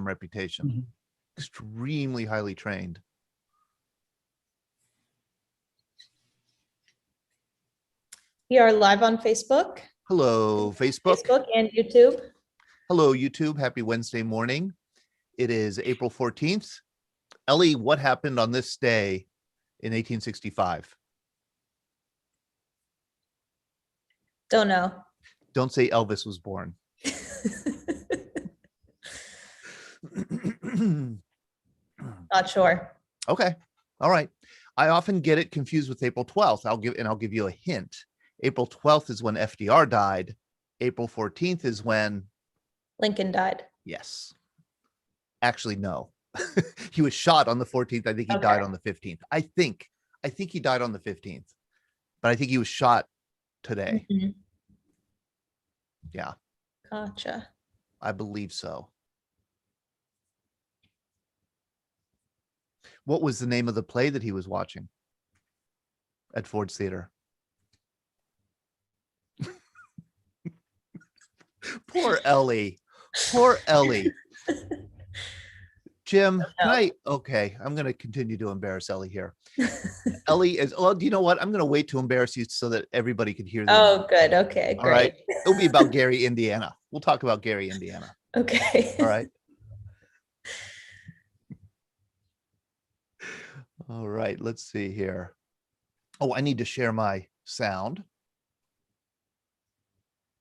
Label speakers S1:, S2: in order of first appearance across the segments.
S1: reputation.
S2: Mm-hmm.
S1: Extremely highly trained.
S3: We are live on Facebook.
S1: Hello, Facebook.
S3: Facebook and YouTube.
S1: Hello, YouTube. Happy Wednesday morning. It is April 14th. Ellie, what happened on this day in 1865?
S3: Don't know.
S1: Don't say Elvis was born.
S3: Not sure.
S1: Okay. All right. I often get it confused with April 12th. I'll give you a hint. April 12th is when FDR died. April 14th is when
S3: Lincoln died.
S1: yes. Actually, no. He was shot on the 14th. I think he died on the 15th. I think he died on the 15th. But I think he was shot today.
S3: Mm-hmm.
S1: Yeah.
S3: Gotcha.
S1: I believe so. What was the name of the play that he was watching at Ford's Theater? Poor Ellie. Poor Ellie. Jim, okay, I'm going to continue to embarrass Ellie here. Ellie is, well, you know what? I'm going to wait to embarrass you so that everybody can hear this.
S3: Oh, good. Okay,
S1: All
S3: great.
S1: right. It'll be about Gary, Indiana. We'll talk about Gary, Indiana.
S3: Okay.
S1: All right. All right. Let's see here. Oh, I need to share my sound.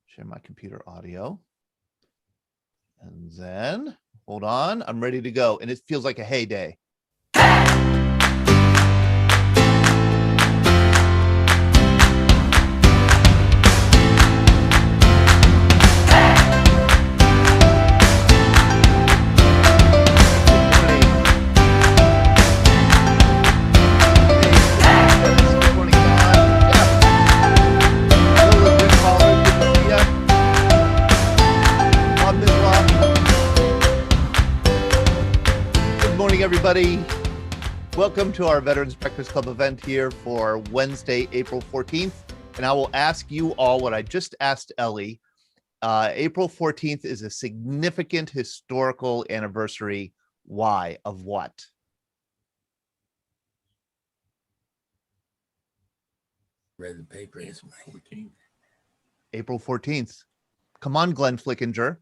S1: Share my computer audio. And then, hold on, I'm ready to go. And it feels like a heyday. Everybody, welcome to our Veterans Breakfast Club event here for Wednesday, April 14th. And I will ask you all what I just asked Ellie. April 14th is a significant historical anniversary. Why? Of what?
S2: Read the paper. It's 14th.
S1: April 14th. Come on, Glenn Flickinger.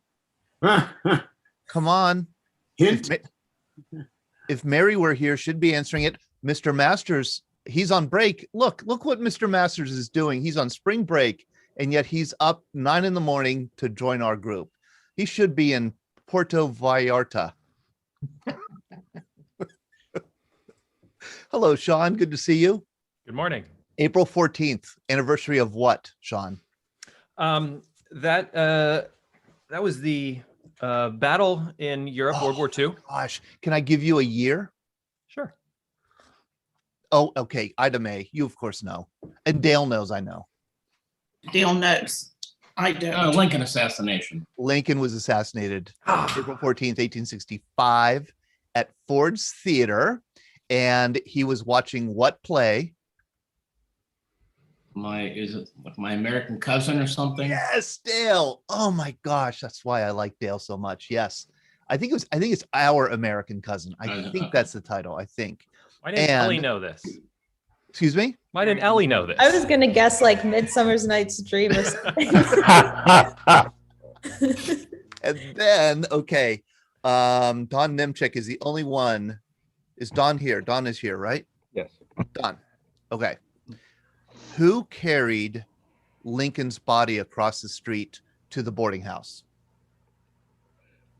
S1: Come on.
S2: Hint.
S1: If Mary were here, she'd be answering it. Mr. Masters, he's on break. Look what Mr. Masters is doing. He's on spring break, and yet he's up 9 a.m. to join our group. He should be in Puerto Vallarta. Hello, Sean. Good to see you.
S4: Good morning.
S1: April 14th, anniversary of what, Sean?
S4: That was the battle in Europe, World War II.
S1: Gosh, can I give you a year?
S4: Sure.
S1: Oh, okay. Ida May, you of course know. And Dale knows I know.
S5: Dale knows. I don't.
S2: Lincoln assassination.
S1: Lincoln was assassinated April 14th, 1865 at Ford's Theater. And he was watching what play?
S2: Is it like My American Cousin or something?
S1: Yes, Dale. Oh my gosh, that's why I like Dale so much. Yes, I think it's Our American Cousin. I think that's the title. I think.
S4: Why didn't Ellie know this?
S1: Excuse me.
S4: Why didn't Ellie know this?
S3: I was gonna guess like Midsummer's Night's Dream or something.
S1: And then, okay, Don Nemchek is the only one. Is Don here? Don is here, right?
S6: Yes.
S1: Don. Okay. Who carried Lincoln's body across the street to the boarding house?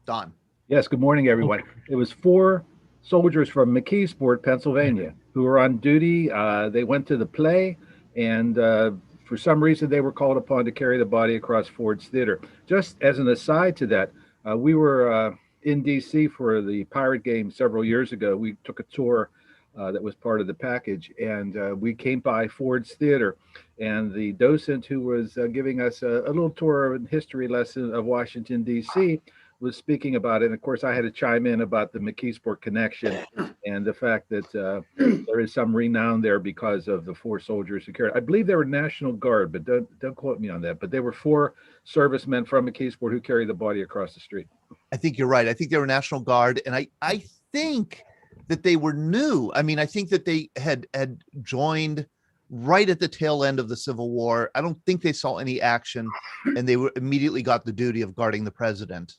S1: Don.
S6: Yes, good morning, everyone. It was 4 soldiers from McKeesport, Pennsylvania, who were on duty. They went to the play, and for some reason, they were called upon to carry the body across Ford's Theater. Just as an aside to that, we were in D.C. for the Pirate game several years ago. We took a tour that was part of the package, and we came by Ford's Theater, and the docent who was giving us a little tour and history lesson of Washington, D.C. was speaking about it. And of course, I had to chime in about the McKeesport connection and the fact that there is some renown there because of the 4 soldiers who carried. I believe they were National Guard, but don't quote me on that. But they were 4 servicemen from McKeesport who carried the body across the street.
S1: I think you're right. I think they were National Guard, and I think that they were new. I mean, I think that they had joined right at the tail end of the Civil War. I don't think they saw any action, and they were immediately got the duty of guarding the president.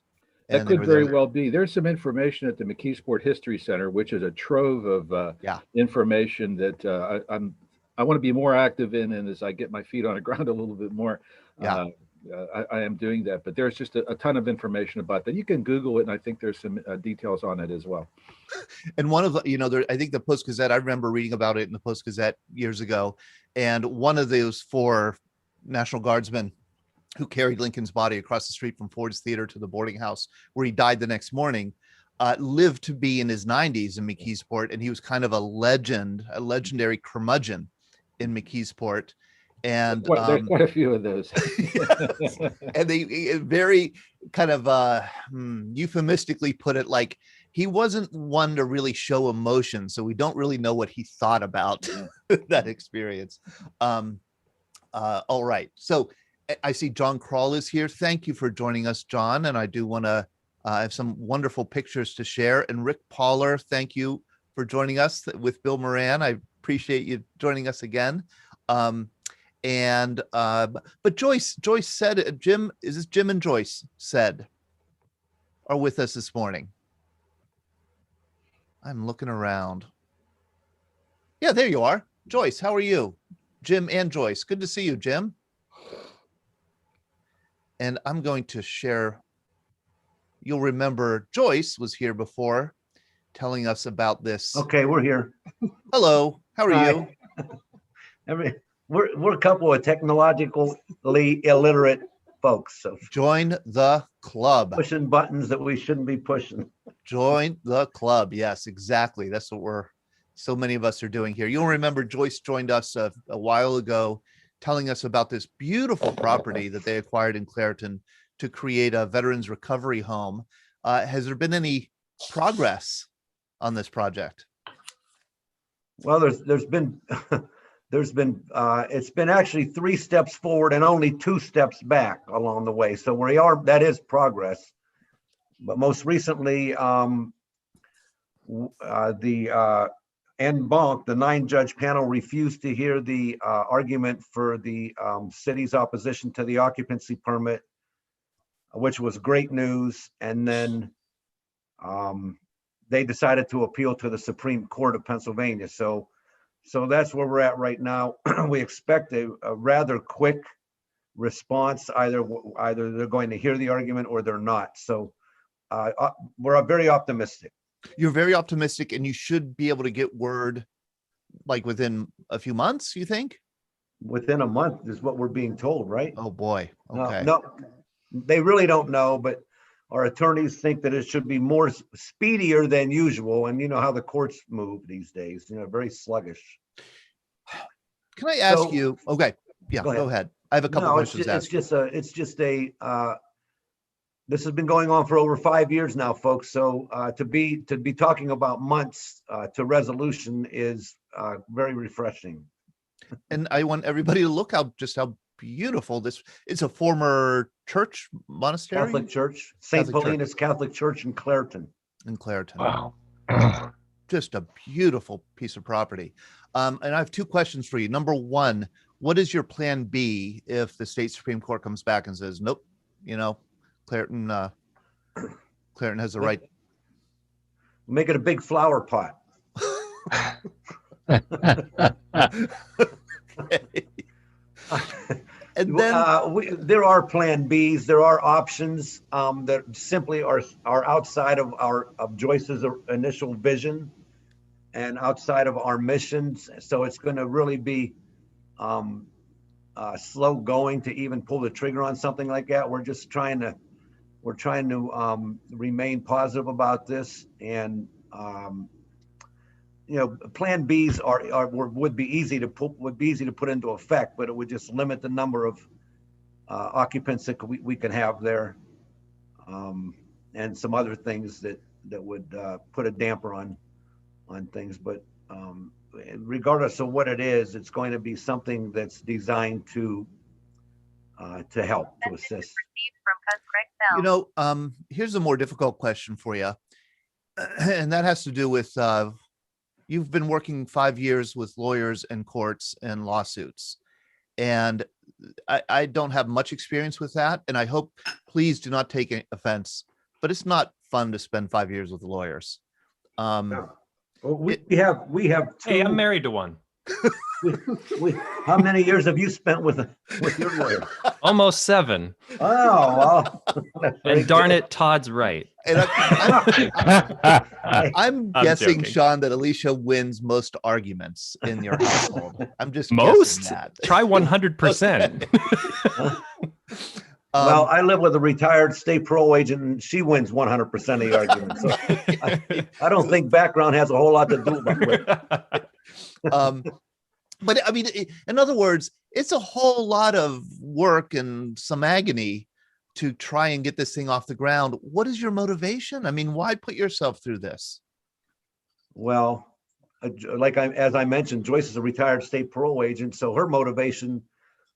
S6: That
S1: And they
S6: could
S1: were
S6: very
S1: there.
S6: well be. There's some information at the McKeesport History Center, which is a trove of
S1: Yeah.
S6: information that I want to be more active in, and as I get my feet on the ground a little bit more,
S1: Yeah.
S6: I am doing that. But there's just a ton of information about that. You can Google it, and I think there's some details on it as well.
S1: And one of the, I think the Post Gazette, I remember reading about it in the Post Gazette years ago. And one of those 4 National Guardsmen who carried Lincoln's body across the street from Ford's Theater to the boarding house where he died the next morning, lived to be in his 90s in McKeesport. And he was kind of a legend, a legendary curmudgeon in McKeesport. And
S6: There's quite a few of those.
S1: yes. And they very kind of euphemistically put it like he wasn't one to really show emotion, so we don't really know what he thought about that experience. All right, so I see John Kroll is here. Thank you for joining us, John. And I do want to have some wonderful pictures to share. And Rick Pauler, thank you for joining us with Bill Moran. I appreciate you joining us again. But Joyce said, Jim, is this Jim and Joyce said are with us this morning? I'm looking around. Yeah, there you are. Joyce, how are you? Jim and Joyce. Good to see you, Jim. And I'm going to share. You'll remember Joyce was here before telling us about this.
S7: Okay, we're here.
S1: Hello, how are
S7: Hi.
S1: you?
S7: We're a couple of technologically illiterate folks, so
S1: Join the club.
S7: pushing buttons that we shouldn't be pushing.
S1: Join the club. Yes, exactly. That's what so many of us are doing here. You'll remember Joyce joined us a while ago telling us about this beautiful property that they acquired in Clairton to create a veterans recovery home. Has there been any progress on this project?
S7: Well, there's been it's been actually 3 steps forward and only 2 steps back along the way. So that is progress. But most recently, the en banc, the 9-judge panel refused to hear the argument for the city's opposition to the occupancy permit, which was great news. And then they decided to appeal to the Supreme Court of Pennsylvania. So that's where we're at right now. We expect a rather quick response. Either they're going to hear the argument or they're not. So we're very optimistic.
S1: You're very optimistic, and you should be able to get word like within a few months, you think?
S7: Within a month is what we're being told, right?
S1: Oh boy. Okay.
S7: No, they really don't know, but our attorneys think that it should be more speedier than usual. And you know how the courts move these days, very sluggish.
S1: Can I ask
S7: So-
S1: you? Okay. Yeah,
S7: Go
S1: go ahead. I have a couple
S7: No,
S1: questions to ask.
S7: This has been going on for over 5 years now, folks. So to be talking about months to resolution is very refreshing.
S1: And I want everybody to look how beautiful this. It's a former church monastery
S7: Catholic Church, St.
S1: Catholic Church.
S7: Paulina's Catholic Church in Clairton.
S1: in Clairton.
S2: Wow.
S1: Just a beautiful piece of property. And I have 2 questions for you. Number 1, what is your plan B if the state Supreme Court comes back and says, nope, Clairton has the right.
S7: Make it a big flower pot.
S1: And then
S7: There are plan Bs. There are options that simply are outside of Joyce's initial vision and outside of our missions. So it's going to really be slow going to even pull the trigger on something like that. We're trying to remain positive about this, and plan Bs would be easy to put into effect, but it would just limit the number of occupants that we can have there, and some other things that would put a damper on things. But regardless of what it is, it's going to be something that's designed to to help, to assist.
S1: Here's a more difficult question for you. And that has to do with, you've been working 5 years with lawyers and courts and lawsuits. And I don't have much experience with that. And I hope, please do not take offense, but it's not fun to spend 5 years with lawyers.
S7: Well, we have
S4: Hey, I'm
S7: two,
S4: married to one.
S7: how many years have you spent with your lawyer?
S4: Almost 7.
S7: Oh, well.
S4: And darn it, Todd's right.
S1: And I'm
S4: I'm
S1: guessing,
S4: joking.
S1: Sean, that Alicia wins most arguments in your household. I'm just
S4: Most?
S1: guessing that.
S4: Try 100%.
S7: Well, I live with a retired state parole agent, and she wins 100% of the arguments. So I don't think background has a whole lot to do with it.
S1: But I mean, in other words, it's a whole lot of work and some agony to try and get this thing off the ground. What is your motivation? I mean, why put yourself through this?
S7: Well, as I mentioned, Joyce is a retired state parole agent, so her motivation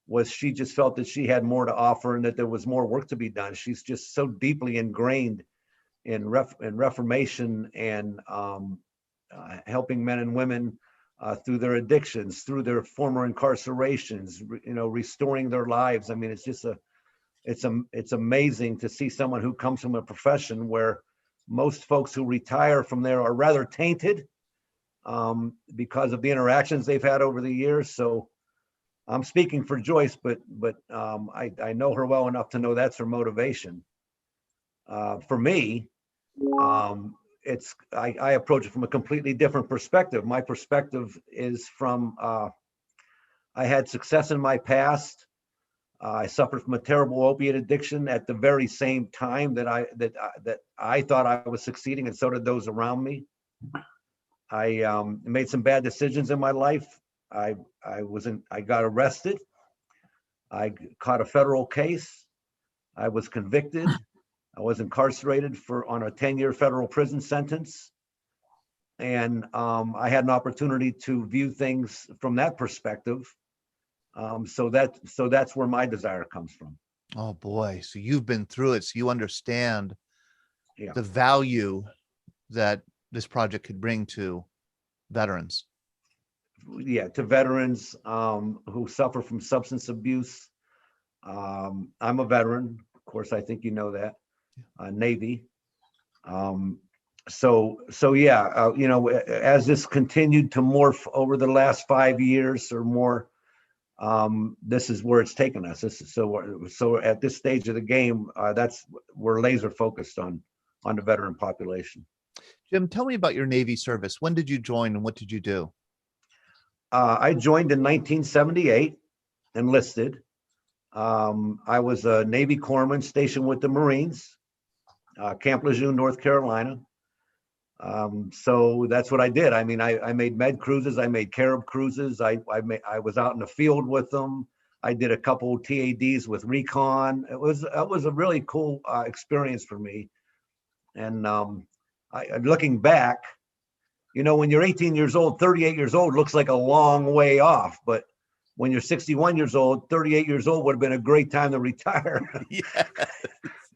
S7: was she just felt that she had more to offer and that there was more work to be done. She's just so deeply ingrained in reformation and helping men and women through their addictions, through their former incarcerations, restoring their lives. I mean, it's just it's amazing to see someone who comes from a profession where most folks who retire from there are rather tainted because of the interactions they've had over the years. So I'm speaking for Joyce, but I know her well enough to know that's her motivation. For me, I approach it from a completely different perspective. My perspective is from I had success in my past. I suffered from a terrible opiate addiction at the very same time that I thought I was succeeding, and so did those around me. I made some bad decisions in my life. I got arrested. I caught a federal case. I was convicted. I was incarcerated on a 10-year federal prison sentence. And I had an opportunity to view things from that perspective. So that's where my desire comes from.
S1: Oh boy. So you've been through it. So you understand
S7: Yeah.
S1: the value that this project could bring to veterans.
S7: Yeah, to veterans who suffer from substance abuse. I'm a veteran, of course. I think you know that. Navy. So yeah, as this continued to morph over the last 5 years or more, this is where it's taken us. So at this stage of the game, we're laser focused on the veteran population.
S1: Jim, tell me about your Navy service. When did you join and what did you do?
S7: I joined in 1978, enlisted. I was a Navy corpsman stationed with the Marines, Camp Lejeune, North Carolina. So that's what I did. I mean, I made med cruises, I made Carib cruises. I was out in the field with them. I did a couple TADs with recon. It was a really cool experience for me. And looking back, when you're 18 years old, 38 years old looks like a long way off. But when you're 61 years old, 38 years old would have been a great time to retire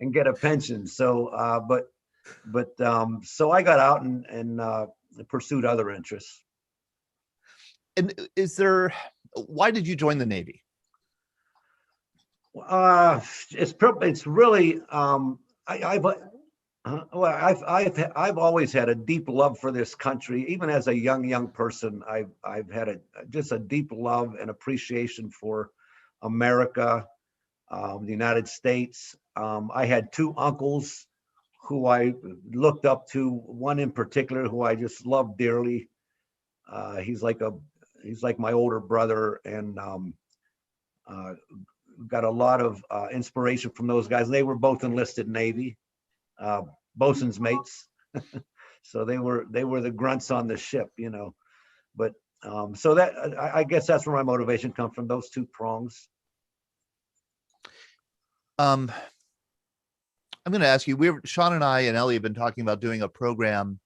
S7: and get a pension. So, so I got out and pursued other interests.
S1: And why did you join the Navy?
S7: It's really, I've always had a deep love for this country. Even as a young person, I've had just a deep love and appreciation for America, the United States. I had two uncles who I looked up to. One in particular who I just loved dearly. He's like my older brother, and got a lot of inspiration from those guys. They were both enlisted Navy. Bosun's mates. So they were the grunts on the ship, but so that I guess that's where my motivation comes from, those two prongs.
S1: I'm going to ask you, Sean and I and Ellie have been talking about doing a program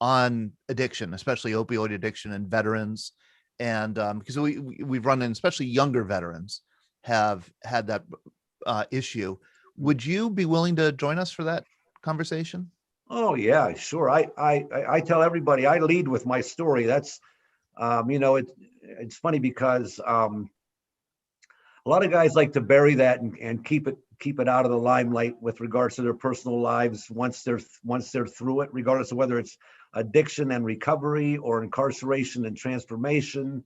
S1: on addiction, especially opioid addiction and veterans. And because we've run in especially younger veterans. have had that issue. Would you be willing to join us for that conversation?
S7: Oh yeah, sure. I tell everybody I lead with my story. That's it's funny because a lot of guys like to bury that and keep it out of the limelight with regards to their personal lives once they're through it, regardless of whether it's addiction and recovery or incarceration and transformation.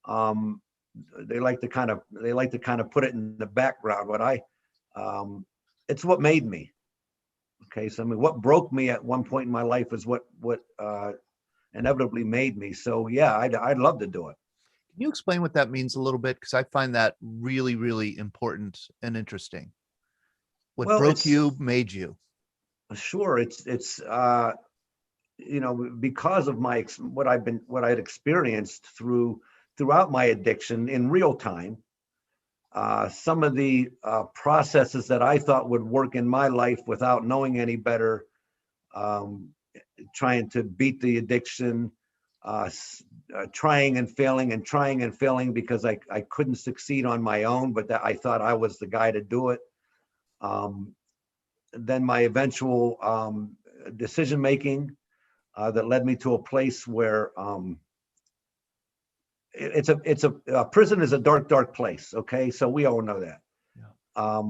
S7: They like to kind of put it in the background. But it's what made me. Okay, so I mean, what broke me at one point in my life is what inevitably made me. So yeah, I'd love to do it.
S1: Can you explain what that means a little bit? Because I find that really, really important and interesting. What
S7: Well,
S1: broke you made you.
S7: Sure, it's because of what I'd experienced throughout my addiction in real time. Some of the processes that I thought would work in my life without knowing any better, trying to beat the addiction, trying and failing because I couldn't succeed on my own, but that I thought I was the guy to do it. Then my eventual decision making that led me to a place where prison is a dark place. Okay, so we all know that. Yeah.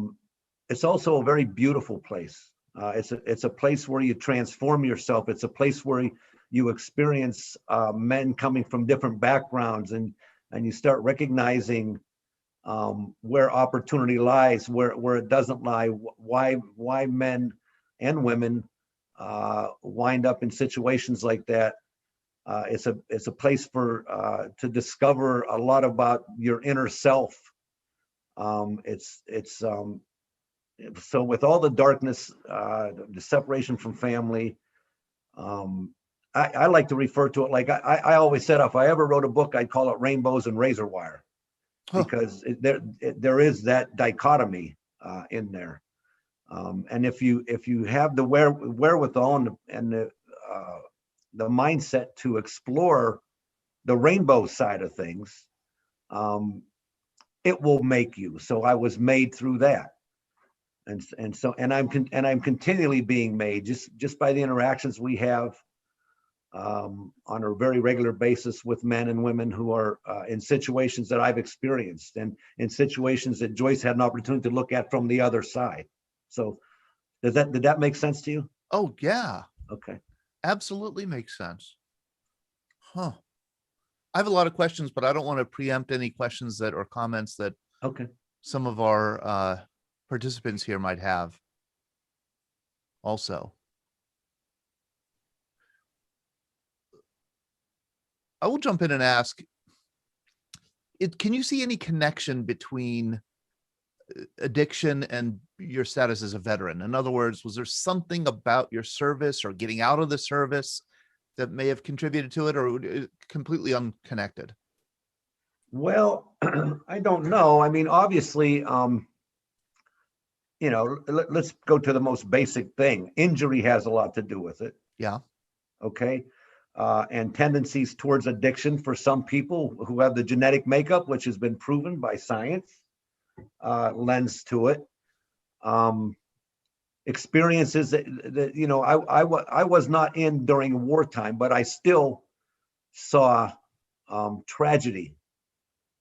S7: It's also a very beautiful place. It's a place where you transform yourself. It's a place where you experience men coming from different backgrounds, and you start recognizing where opportunity lies, where it doesn't lie, why men and women wind up in situations like that. It's a place to discover a lot about your inner self. So with all the darkness, the separation from family, I like to refer to it like I always said, if I ever wrote a book, I'd call it Rainbows and Razor Wire, because there is that dichotomy in there. And if you have the wherewithal and the mindset to explore the rainbow side of things, it will make you. So I was made through that. And I'm continually being made just by the interactions we have on a very regular basis with men and women who are in situations that I've experienced, and in situations that Joyce had an opportunity to look at from the other side. So did that make sense to you?
S1: Oh yeah.
S7: Okay.
S1: Absolutely makes sense. Huh. I have a lot of questions, but I don't want to preempt any questions or comments that some of our participants here might have also. I will jump in and ask, can you see any connection between addiction and your status as a veteran? In other words, was there something about your service or getting out of the service that may have contributed to it, or completely unconnected?
S7: Well, I don't know. I mean, obviously, let's go to the most basic thing. Injury has a lot to do with it.
S1: Yeah.
S7: Okay. And tendencies towards addiction for some people who have the genetic makeup, which has been proven by science, lends to it. Experiences that I was not in during wartime, but I still saw tragedy,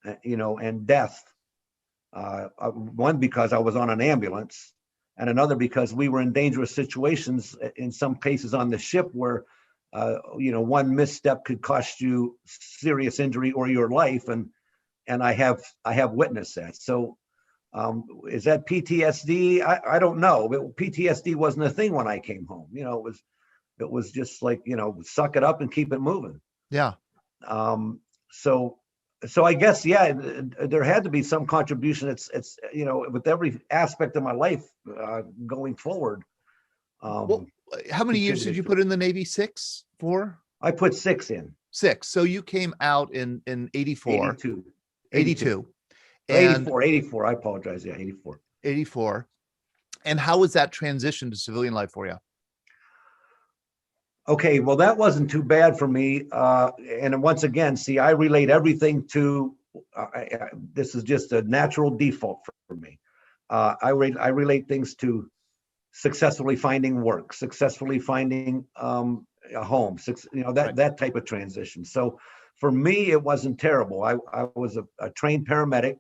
S7: and death. One because I was on an ambulance, and another because we were in dangerous situations in some cases on the ship where one misstep could cost you serious injury or your life, and I have witnessed that. So is that PTSD? I don't know. But PTSD wasn't a thing when I came home. It was just like, suck it up and keep it moving.
S1: Yeah.
S7: So I guess, yeah, there had to be some contribution. It's with every aspect of my life going forward.
S1: Well, how many years did you put in the Navy? 6, 4?
S7: I put 6 in.
S1: 6. So you came out in 84. 82.
S7: 84. I apologize. Yeah, 84.
S1: 84. And how was that transition to civilian life for you?
S7: Okay, well, that wasn't too bad for me. And once again, see, I relate everything to this is just a natural default for me. I relate things to successfully finding work, successfully finding a home, that type of transition. So for me, it wasn't terrible. I was a trained paramedic.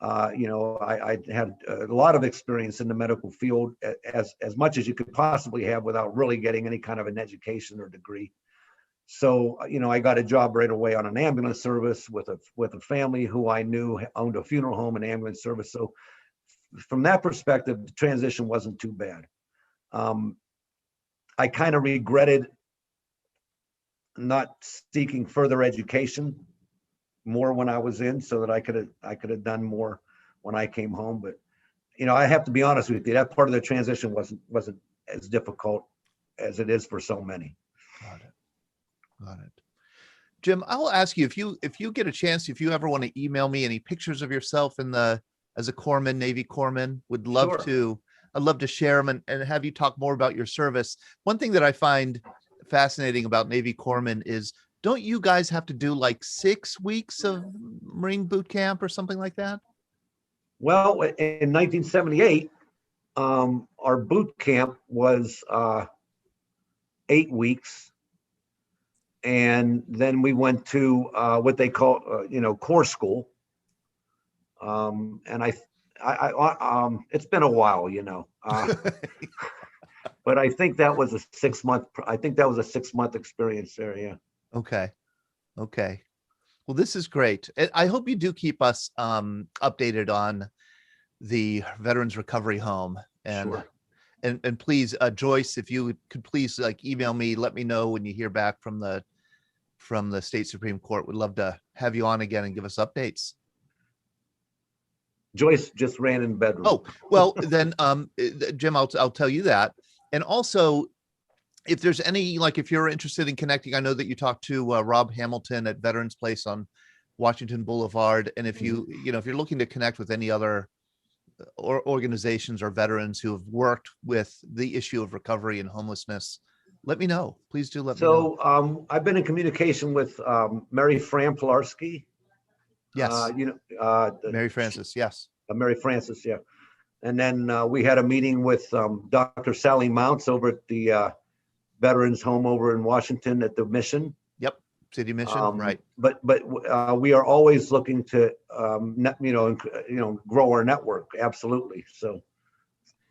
S7: I had a lot of experience in the medical field, as much as you could possibly have without really getting any kind of an education or degree. So, I got a job right away on an ambulance service with a family who I knew owned a funeral home and ambulance service. So from that perspective, the transition wasn't too bad. I kind of regretted not seeking further education more when I was in, so that I could have done more when I came home. But I have to be honest with you, that part of the transition wasn't as difficult as it is for so many.
S1: Got it. Jim, I'll ask you, if you get a chance, if you ever want to email me any pictures of yourself as a corpsman, Navy corpsman, would love
S7: Sure.
S1: to. I'd love to share them and have you talk more about your service. One thing that I find fascinating about Navy corpsmen is, don't you guys have to do like 6 weeks of Marine boot camp or something like that?
S7: Well, in 1978, our boot camp was 8 weeks. And then we went to what they call, corps school. And it's been a while, but I think that was a 6-month. I think that was a 6-month experience there. Yeah.
S1: Okay. Well, this is great. I hope you do keep us updated on the Veterans Recovery Home, and
S7: Sure.
S1: and please, Joyce, if you could please email me, let me know when you hear back from the State Supreme Court. We'd love to have you on again and give us updates.
S7: Joyce just ran in the bedroom.
S1: Oh, well, then, Jim, I'll tell you that. And also, if there's any, if you're interested in connecting, I know that you talked to Rob Hamilton at Veterans Place on Washington Boulevard. And if if you're looking to connect with any other organizations or veterans who have worked with the issue of recovery and homelessness, let me know. Please do let me know.
S7: So I've been in communication with Mary Fran Pilarski.
S1: Yes. Mary Frances. Yes.
S7: Mary Frances. Yeah. And then we had a meeting with Dr. Sally Mounts over at the Veterans Home over in Washington at the Mission.
S1: Yep. City Mission. Right.
S7: But we are always looking to, grow our network. Absolutely. So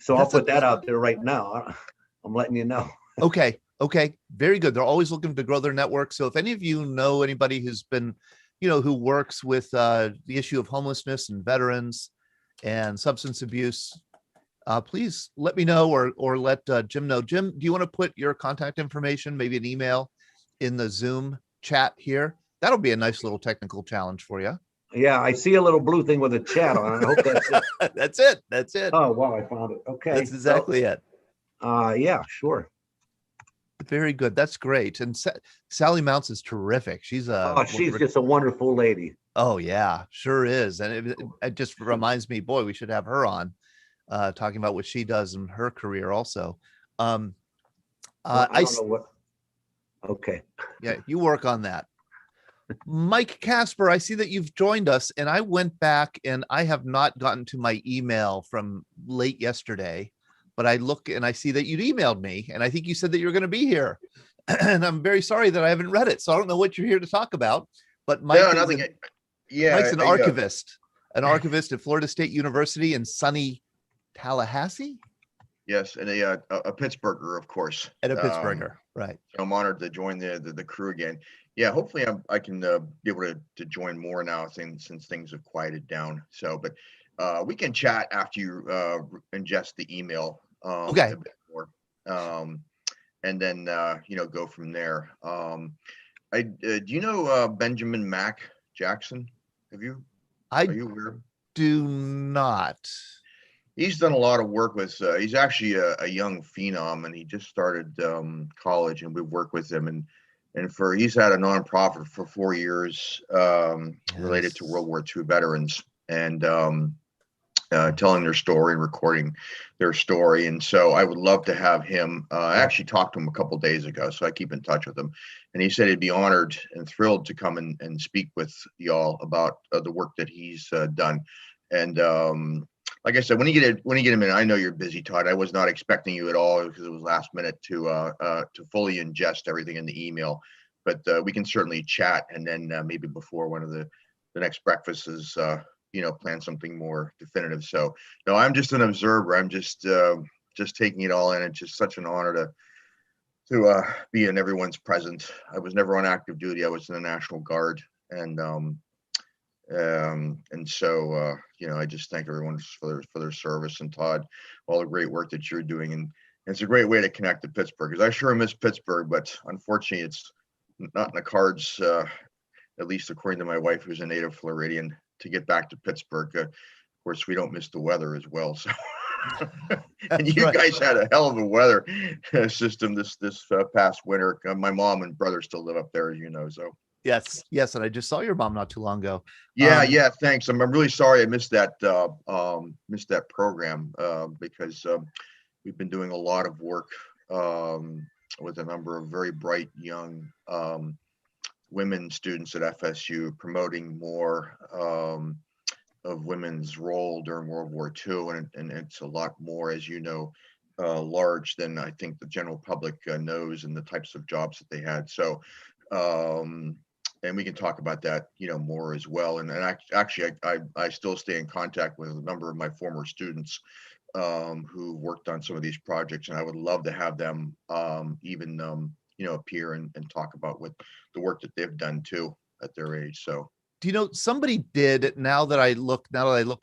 S7: I'll put that out there right now. I'm letting you know.
S1: Okay. Very good. They're always looking to grow their network. So if any of you know anybody who's been, who works with the issue of homelessness and veterans and substance abuse, please let me know or let Jim know. Jim, do you want to put your contact information, maybe an email, in the Zoom chat here? That'll be a nice little technical challenge for you.
S7: Yeah, I see a little blue thing with a chat on it. I hope that's it.
S1: That's it.
S7: Oh, wow, I found it. Okay.
S1: That's exactly it.
S7: Yeah, sure.
S1: Very good. That's great. And Sally Mounts is terrific. She's
S7: she's just a wonderful lady.
S1: Oh yeah, sure is. And it just reminds me, boy, we should have her on talking about what she does in her career also.
S7: I don't know what. Okay.
S1: Yeah, you work on that. Mike Casper, I see that you've joined us, and I went back and I have not gotten to my email from late yesterday, but I look and I see that you'd emailed me, and I think you said that you were going to be here. And I'm very sorry that I haven't read it, so I don't know what you're here to talk about. But Mike, Mike's an archivist at Florida State University in sunny Tallahassee.
S8: Yes, and a Pittsburgher, of course.
S1: And a Pittsburgher, right?
S8: So I'm honored to join the crew again. Yeah, hopefully I can be able to join more now since things have quieted down. So, but we can chat after you ingest the email.
S1: Okay.
S8: A bit more, and then go from there. Do you know Benjamin Mack Jackson? Are you aware?
S1: Do not.
S8: He's done a lot of work with, he's actually a young phenom, and he just started college, and we've worked with him, and he's had a nonprofit for 4 years related to World War II veterans. And telling their story and recording their story. And so I would love to have him. I actually talked to him a couple of days ago, so I keep in touch with him. And he said he'd be honored and thrilled to come and speak with y'all about the work that he's done. And like I said, when you get him in, I know you're busy, Todd. I was not expecting you at all because it was last minute to fully ingest everything in the email. But we can certainly chat, and then maybe before one of the next breakfasts is plan something more definitive. So no, I'm just an observer. I'm just taking it all in. It's just such an honor to be in everyone's presence. I was never on active duty. I was in the National Guard, and so I just thank everyone for their service, and Todd, all the great work that you're doing. And it's a great way to connect to Pittsburgh, because I sure miss Pittsburgh, but unfortunately it's not in the cards, at least according to my wife, who's a native Floridian, to get back to Pittsburgh. Of course, we don't miss the weather as well. So, and you guys had a hell of a weather system this past winter. My mom and brother still live up there, as you know. So
S1: Yes, and I just saw your mom not too long ago.
S8: Yeah, thanks. I'm really sorry I missed that program because we've been doing a lot of work with a number of very bright young women students at FSU, promoting more of women's role during World War II, and it's a lot more, as you know, large than I think the general public knows, and the types of jobs that they had. So, and we can talk about that, more as well. And actually, I still stay in contact with a number of my former students who worked on some of these projects, and I would love to have them even appear and talk about what the work that they've done too at their age. So,
S1: do you know, somebody did, now that I look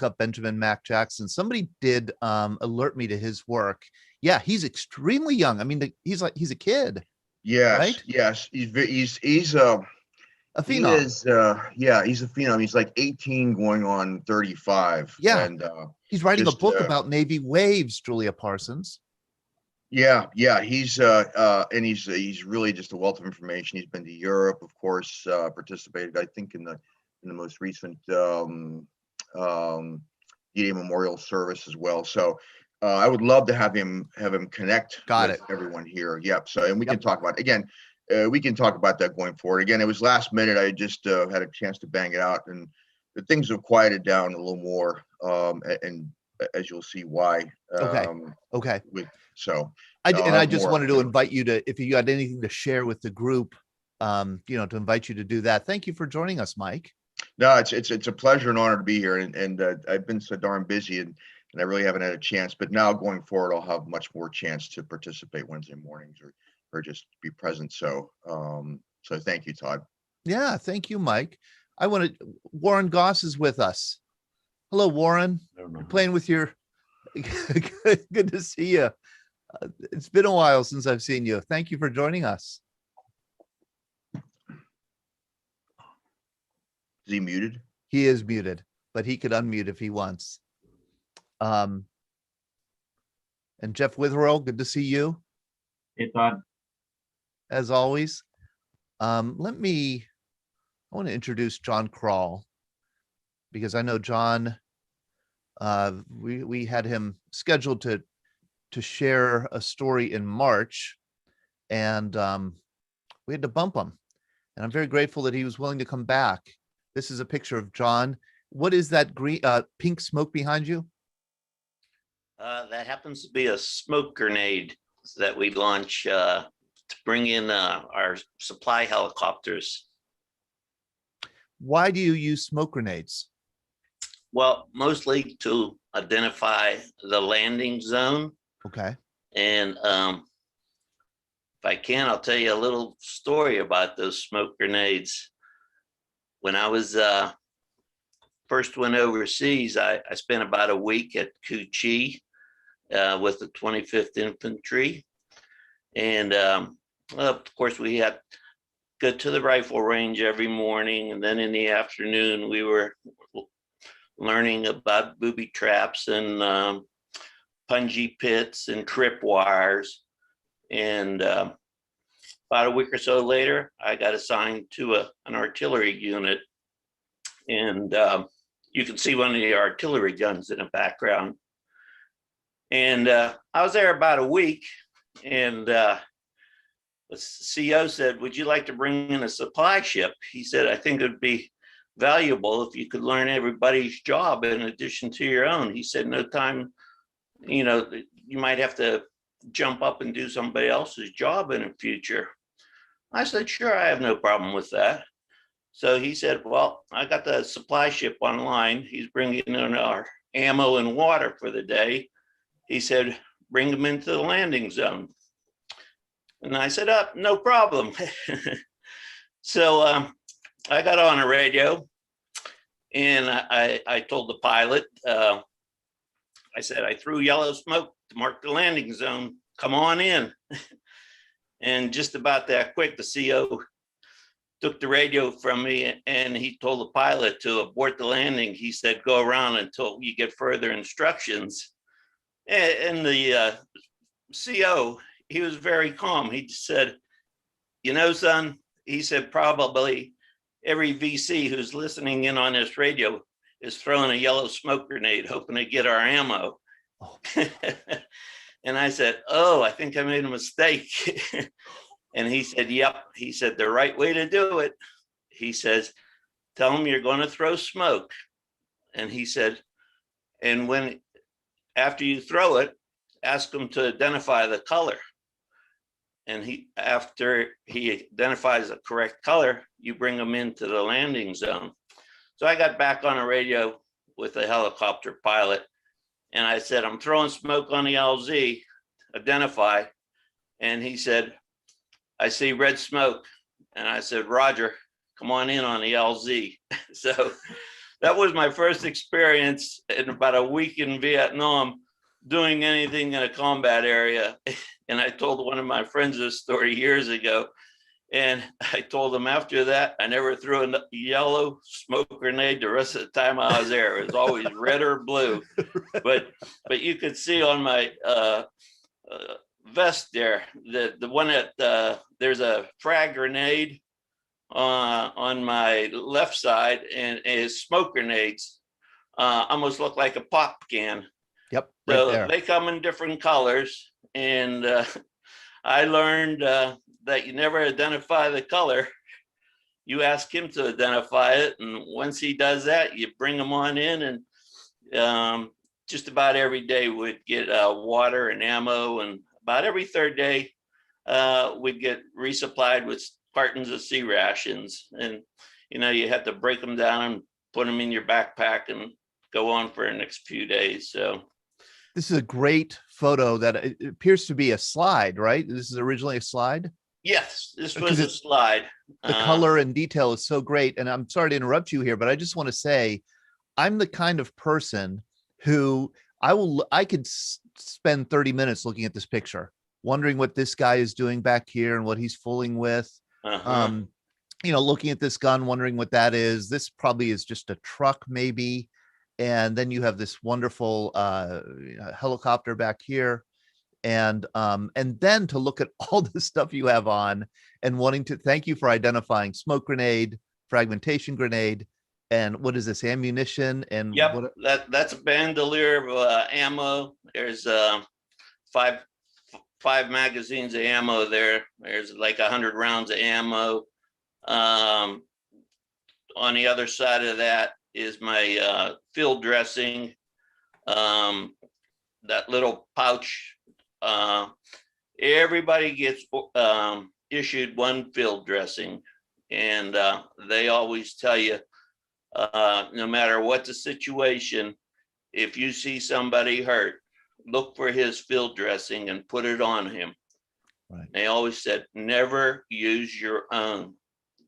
S1: up Benjamin Mac Jackson, somebody did
S8: alert
S1: me to his work. Yeah, he's extremely young. I mean, he's a kid.
S8: Yes,
S1: right?
S8: Yes, he's
S1: A phenom.
S8: he is, he's a phenom. He's like 18 going on 35.
S1: Yeah.
S8: And
S1: He's writing a
S8: just,
S1: book about Navy waves, Julia Parsons.
S8: yeah, he's and he's really just a wealth of information. He's been to Europe, of course, participated, I think, in the most recent D-Day Memorial service as well. So I would love to have him connect with everyone here. Yep. So, and we can talk about, again, we can talk about that going forward. Again, it was last minute. I just had a chance to bang it out, and the things have quieted down a little more. And as you'll see why.
S1: Okay.
S8: So
S1: I just wanted to invite you to, if you got anything to share with the group, to invite you to do that. Thank you for joining us, Mike.
S8: No, it's a pleasure and honor to be here. And I've been so darn busy, and I really haven't had a chance, but now going forward, I'll have much more chance to participate Wednesday mornings or just be present. So, so thank you, Todd.
S1: Yeah. Thank you, Mike. Warren Goss is with us. Hello, Warren. You're playing with your, good to see you. It's been a while since I've seen you. Thank you for joining us.
S8: Is he muted?
S1: He is muted, but he could unmute if he wants. And Jeff Witherell, good to see you.
S9: Hey, Todd.
S1: As always. I want to introduce John Kroll, because I know John, we had him scheduled to share a story in March, and we had to bump him. And I'm very grateful that he was willing to come back. This is a picture of John. What is that green, pink smoke behind you?
S10: That happens to be a smoke grenade that we launch to bring in our supply helicopters.
S1: Why do you use smoke grenades?
S10: Well, mostly to identify the landing zone.
S1: Okay.
S10: And if I can, I'll tell you a little story about those smoke grenades. When I was first went overseas, I spent about a week at Cu with the 25th Infantry. And of course, we had to go to the rifle range every morning. And then in the afternoon, we were learning about booby traps and punji pits and trip wires. And about a week or so later, I got assigned to an artillery unit. And you can see one of the artillery guns in the background. And I was there about a week, and the CO said, "Would you like to bring in a supply ship?" He said, "I think it would be valuable if you could learn everybody's job in addition to your own." He said, "No time, you might have to jump up and do somebody else's job in the future." I said, "Sure, I have no problem with that." So he said, "Well, I got the supply ship online. He's bringing in our ammo and water for the day." He said, "Bring them into the landing zone." And I said, "No problem." So I got on a radio, and I told the pilot, I said, "I threw yellow smoke to mark the landing zone. Come on in." And just about that quick, the CO took the radio from me, and he told the pilot to abort the landing. He said, "Go around until you get further instructions." And the CO, he was very calm. He said, "Son," he said, "probably every VC who's listening in on this radio is throwing a yellow smoke grenade, hoping to get our ammo."
S1: Oh.
S10: And I said, "Oh, I think I made a mistake." And he said, "Yep." He said, "The right way to do it," he says, "tell them you're going to throw smoke." And he said, "And after you throw it, ask them to identify the color." And after he identifies the correct color, you bring them into the landing zone. So I got back on the radio with the helicopter pilot, and I said, "I'm throwing smoke on the LZ, identify." And he said, "I see red smoke." And I said, "Roger, come on in on the LZ." So that was my first experience in about a week in Vietnam doing anything in a combat area. And I told one of my friends this story years ago. And I told him after that, I never threw a yellow smoke grenade the rest of the time I was there. It was always red or blue. But you could see on my vest there, the one that there's a frag grenade on my left side, and his smoke grenades almost look like a pop can.
S1: Yep.
S10: So
S1: Right there.
S10: they come in different colors, and I learned that you never identify the color. You ask him to identify it, and once he does that, you bring him on in, and just about every day we'd get water and ammo, and about every third day we'd get resupplied with cartons of sea rations. And you had to break them down and put them in your backpack and go on for the next few days. So
S1: this is a great photo that it appears to be a slide, right? This is originally a slide.
S10: yes, this
S1: Because
S10: was a slide.
S1: The color and detail is so great. And I'm sorry to interrupt you here, but I just want to say, I'm the kind of person who I could spend 30 minutes looking at this picture, wondering what this guy is doing back here and what he's fooling with. Looking at this gun, wondering what that is. This probably is just a truck, maybe. And then you have this wonderful helicopter back here. And then to look at all the stuff you have on and wanting to thank you for identifying smoke grenade, fragmentation grenade, and what is this, ammunition? And
S10: Yep,
S1: what,
S10: that's a bandolier of ammo. There's five magazines of ammo there. There's like 100 rounds of ammo. On the other side of that is my field dressing. That little pouch. Everybody gets issued one field dressing, and they always tell you, no matter what the situation, if you see somebody hurt, look for his field dressing and put it on him.
S1: Right.
S10: They always said, never use your own.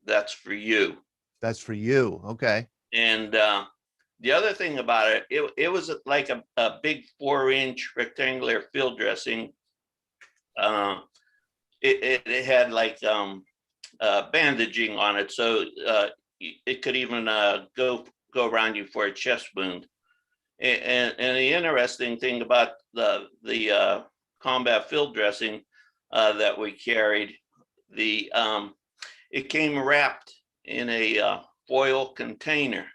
S10: That's for you.
S1: that's for you. Okay.
S10: And the other thing about it, it was like a big 4-inch rectangular field dressing. It had like bandaging on it, so it could even go around you for a chest wound. And the interesting thing about the combat field dressing that we carried, it came wrapped in a foil container.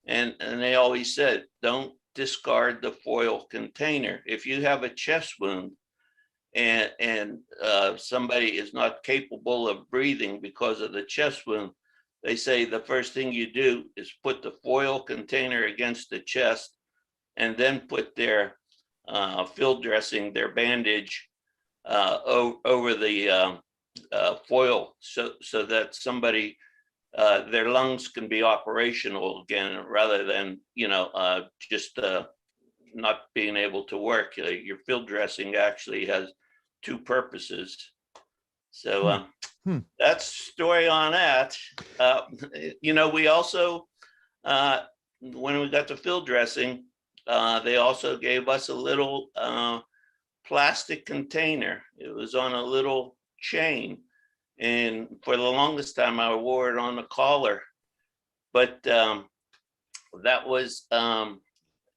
S10: And they always said, don't discard the foil container. If you have a chest wound and somebody is not capable of breathing because of the chest wound, they say the first thing you do is put the foil container against the chest and then put their field dressing, their bandage over the foil so that somebody, their lungs can be operational again rather than, just not being able to work. Your field dressing actually has two purposes. So that's story on that. We also, when we got the field dressing, they also gave us a little plastic container. It was on a little chain. And for the longest time, I wore it on the collar. But that was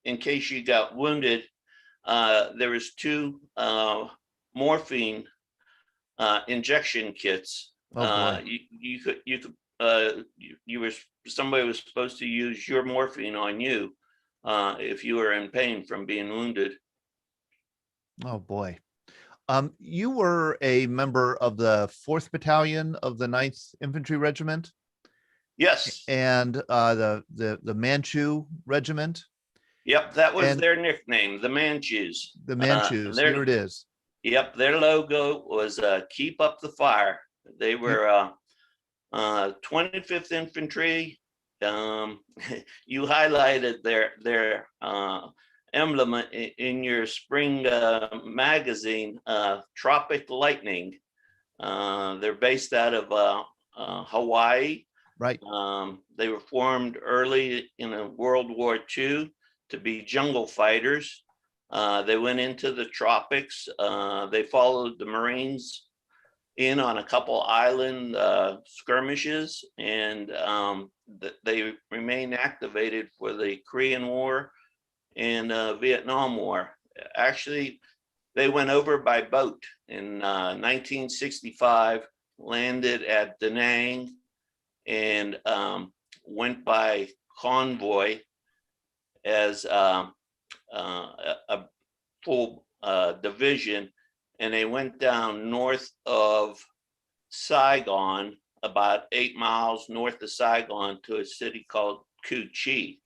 S10: in case you got wounded. There was 2 morphine injection kits.
S1: Oh, boy.
S10: Somebody was supposed to use your morphine on you if you were in pain from being wounded.
S1: Oh, boy. You were a member of the 4th Battalion of the 9th Infantry Regiment
S10: Yes.
S1: and the Manchu Regiment.
S10: Yep, that was
S1: And-
S10: their nickname, the Manchus.
S1: The Manchus,
S10: their-
S1: here it is.
S10: Yep, their logo was "Keep Up the Fire." They were 25th Infantry. You highlighted their emblem in your spring magazine, Tropic Lightning. They're based out of Hawaii.
S1: Right.
S10: They were formed early in World War II to be jungle fighters. They went into the tropics. They followed the Marines in on a couple island skirmishes, and they remained activated for the Korean War and Vietnam War. Actually, they went over by boat in 1965, landed at Da Nang, and went by convoy as a full division, and they went down north of Saigon, about 8 miles north of Saigon, to a city called Cu Chi.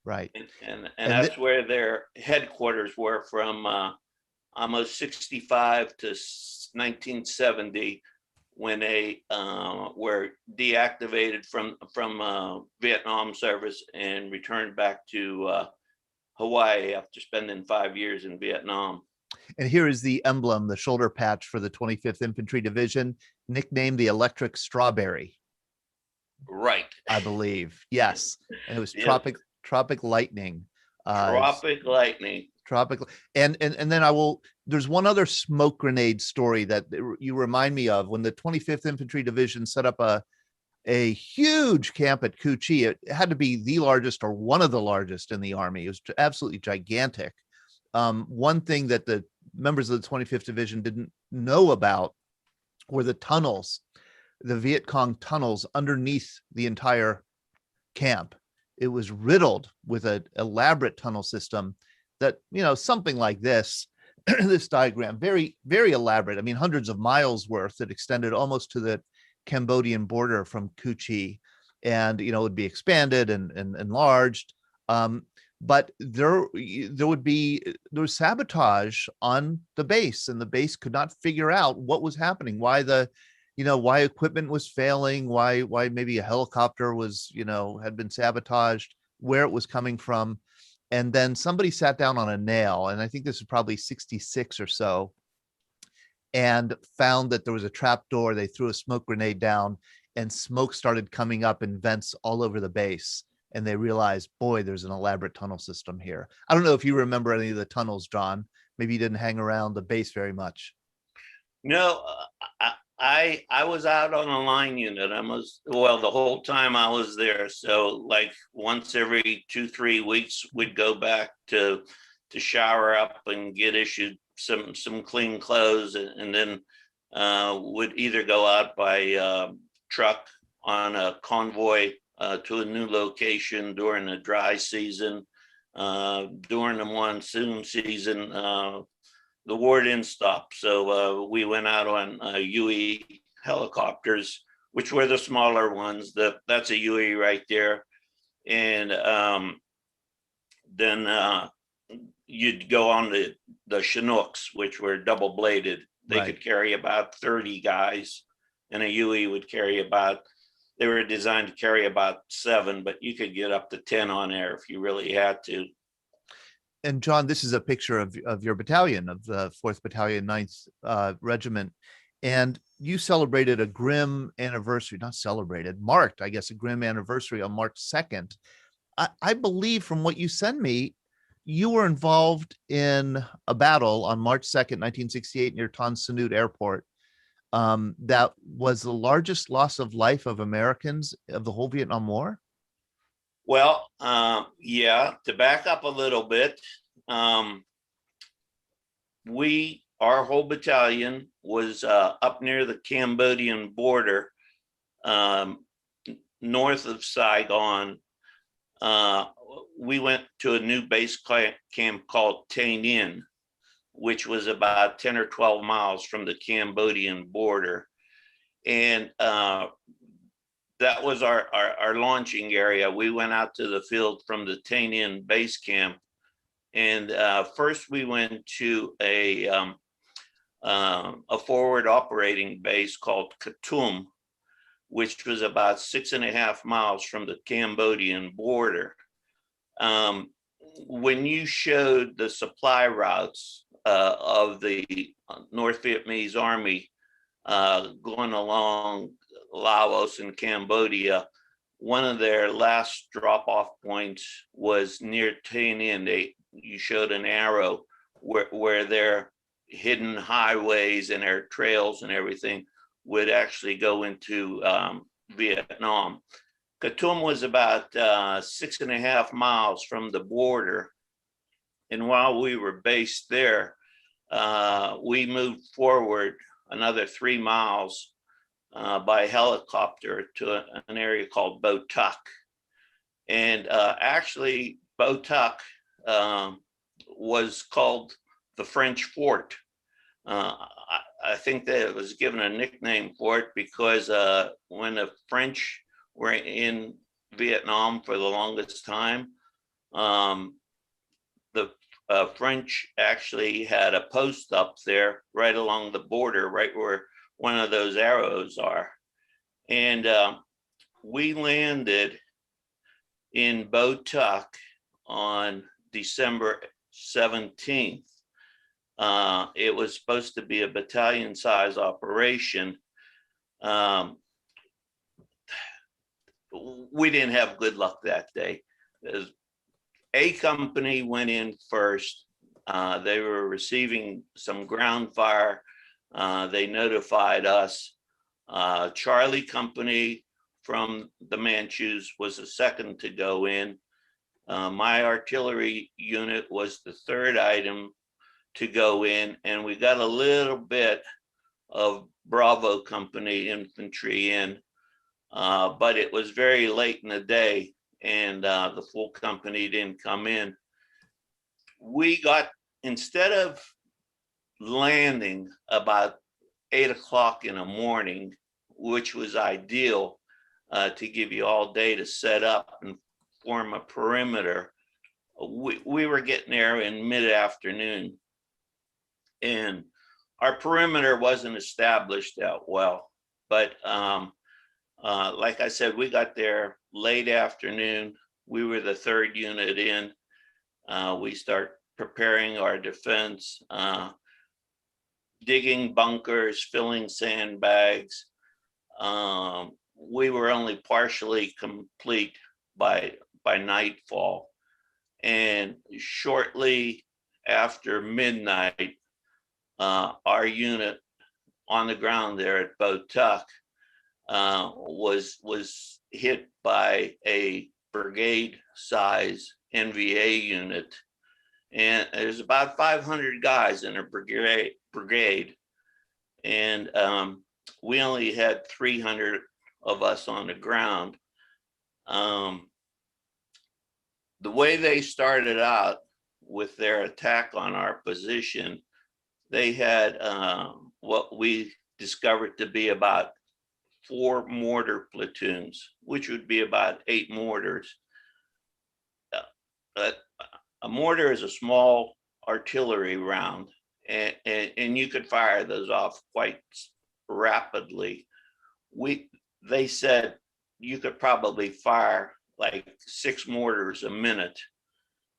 S1: Right.
S10: And that's where their headquarters were from almost 65 to 1970, when they were deactivated from Vietnam service and returned back to Hawaii after spending 5 years in Vietnam.
S1: And here is the emblem, the shoulder patch for the 25th Infantry Division, nicknamed the Electric Strawberry,
S10: Right.
S1: I believe. Yes. And it was
S10: Yeah.
S1: Tropic Lightning.
S10: Tropic Lightning.
S1: Tropical. And then there's one other smoke grenade story that you remind me of when the 25th Infantry Division set up a huge camp at Cu Chi. It had to be the largest or one of the largest in the Army. It was absolutely gigantic. One thing that the members of the 25th Division didn't know about were the tunnels, the Viet Cong tunnels underneath the entire camp. It was riddled with an elaborate tunnel system that, something like this, this diagram, very, very elaborate. I mean, hundreds of miles worth that extended almost to the Cambodian border from Cu Chi, and, it would be expanded and enlarged. But there was sabotage on the base, and the base could not figure out what was happening, why why equipment was failing, why maybe a helicopter was, had been sabotaged, where it was coming from. And then somebody sat down on a nail, and I think this is probably 66 or so, and found that there was a trap door. They threw a smoke grenade down, and smoke started coming up in vents all over the base. And they realized, boy, there's an elaborate tunnel system here. I don't know if you remember any of the tunnels, John. Maybe you didn't hang around the base very much.
S10: No, I was out on a line unit. The whole time I was there. So like once every 2-3 weeks, we'd go back to shower up and get issued some clean clothes, and then would either go out by truck on a convoy to a new location during the dry season. During the monsoon season, the war didn't stop. So we went out on UE helicopters, which were the smaller ones. That's a UE right there. And then you'd go on the Chinooks, which were double bladed. They could carry about 30 guys, and a UE would carry they were designed to carry about 7, but you could get up to 10 on there if you really had to.
S1: And John, this is a picture of your battalion, of the 4th Battalion, 9th Regiment. And you celebrated a grim anniversary, not celebrated, marked, I guess, a grim anniversary on March 2nd. I believe from what you send me, you were involved in a battle on March 2nd, 1968 near Tan Son Nhut Airport. That was the largest loss of life of Americans of the whole Vietnam War.
S10: Well, yeah, to back up a little bit, our whole battalion was up near the Cambodian border, north of Saigon. We went to a new base camp called Tay Ninh, which was about 10 or 12 miles from the Cambodian border. And that was our launching area. We went out to the field from the Tay Ninh base camp. And first we went to a forward operating base called Katum, which was about 6.5 miles from the Cambodian border. When you showed the supply routes of the North Vietnamese Army going along Laos and Cambodia, one of their last drop-off points was near Tay Ninh. You showed an arrow where their hidden highways and their trails and everything would actually go into Vietnam. Katum was about 6.5 miles from the border. And while we were based there, we moved forward another 3 miles by helicopter to an area called Bo Tuc. And actually, Bo Tuc was called the French Fort. I think that it was given a nickname for it because when the French were in Vietnam for the longest time, the French actually had a post up there right along the border, right where one of those arrows are. And we landed in Bo Tuc on December 17th. It was supposed to be a battalion size operation. We didn't have good luck that day. A company went in first. They were receiving some ground fire. They notified us. Charlie Company from the Manchus was the second to go in. My artillery unit was the third item to go in, and we got a little bit of Bravo Company infantry in, but it was very late in the day, and the full company didn't come in. We got, instead of landing about 8 o'clock in the morning, which was ideal to give you all day to set up and form a perimeter, we were getting there in mid-afternoon. And our perimeter wasn't established that well, but like I said, we got there late afternoon. We were the third unit in. We start preparing our defense, digging bunkers, filling sandbags. We were only partially complete by nightfall. And shortly after midnight, our unit on the ground there at Bo Tuc was hit by a brigade size NVA unit. And there's about 500 guys in a brigade. And we only had 300 of us on the ground. The way they started out with their attack on our position, they had what we discovered to be about 4 mortar platoons, which would be about 8 mortars. A mortar is a small artillery round, and you could fire those off quite rapidly. They said you could probably fire like 6 mortars a minute,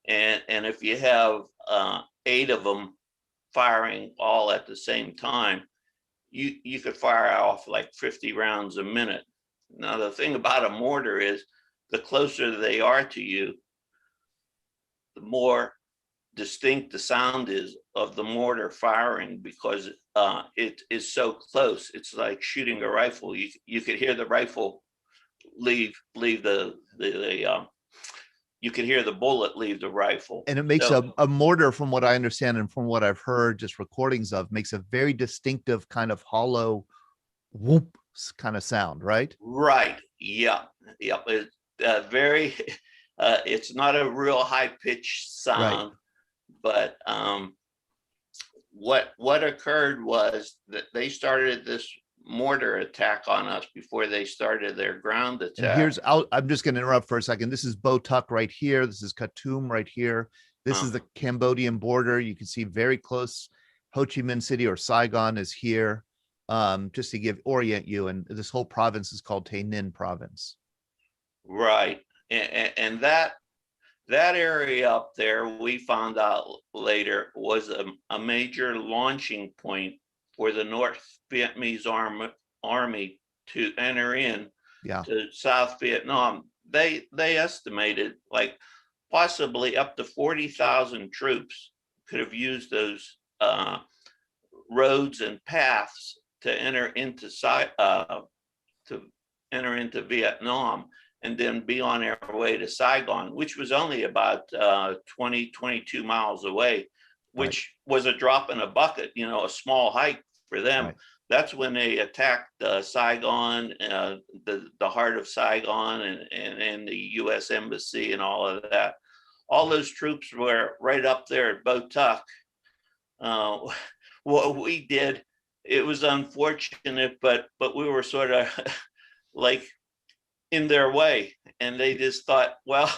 S10: and if you have 8 of them firing all at the same time, you could fire off like 50 rounds a minute. Now the thing about a mortar is, the closer they are to you, the more distinct the sound is of the mortar firing, because it is so close. It's like shooting a rifle. You could hear the rifle leave the you could hear the bullet leave the rifle.
S1: And it makes
S10: So-
S1: a mortar, from what I understand and from what I've heard, just recordings of, makes a very distinctive kind of hollow whoop kind of sound, right?
S10: Right. Yeah. Yeah. It's very. It's not a real high pitched sound, but what occurred was that they started this mortar attack on us before they started their ground
S1: And
S10: attack.
S1: I'm just going to interrupt for a second. This is Botuk right here. This is Khartoum right here. This is the Cambodian border. You can see very close. Ho Chi Minh City or Saigon is here. Just to orient you. And this whole province is called Tay Ninh province.
S10: Right. And that area up there, we found out later, was a major launching point for the North Vietnamese army to enter in to South Vietnam. They estimated like possibly up to 40,000 troops could have used those roads and paths to enter into Vietnam, and then be on their way to Saigon, which was only about 22 miles away, which was a drop in a bucket, a small hike for them.
S1: Right.
S10: That's when they attacked Saigon, the heart of Saigon, and the U.S. Embassy and all of that. All those troops were right up there at Botuk. What we did, it was unfortunate, but we were sort of like in their way, and they just thought, well,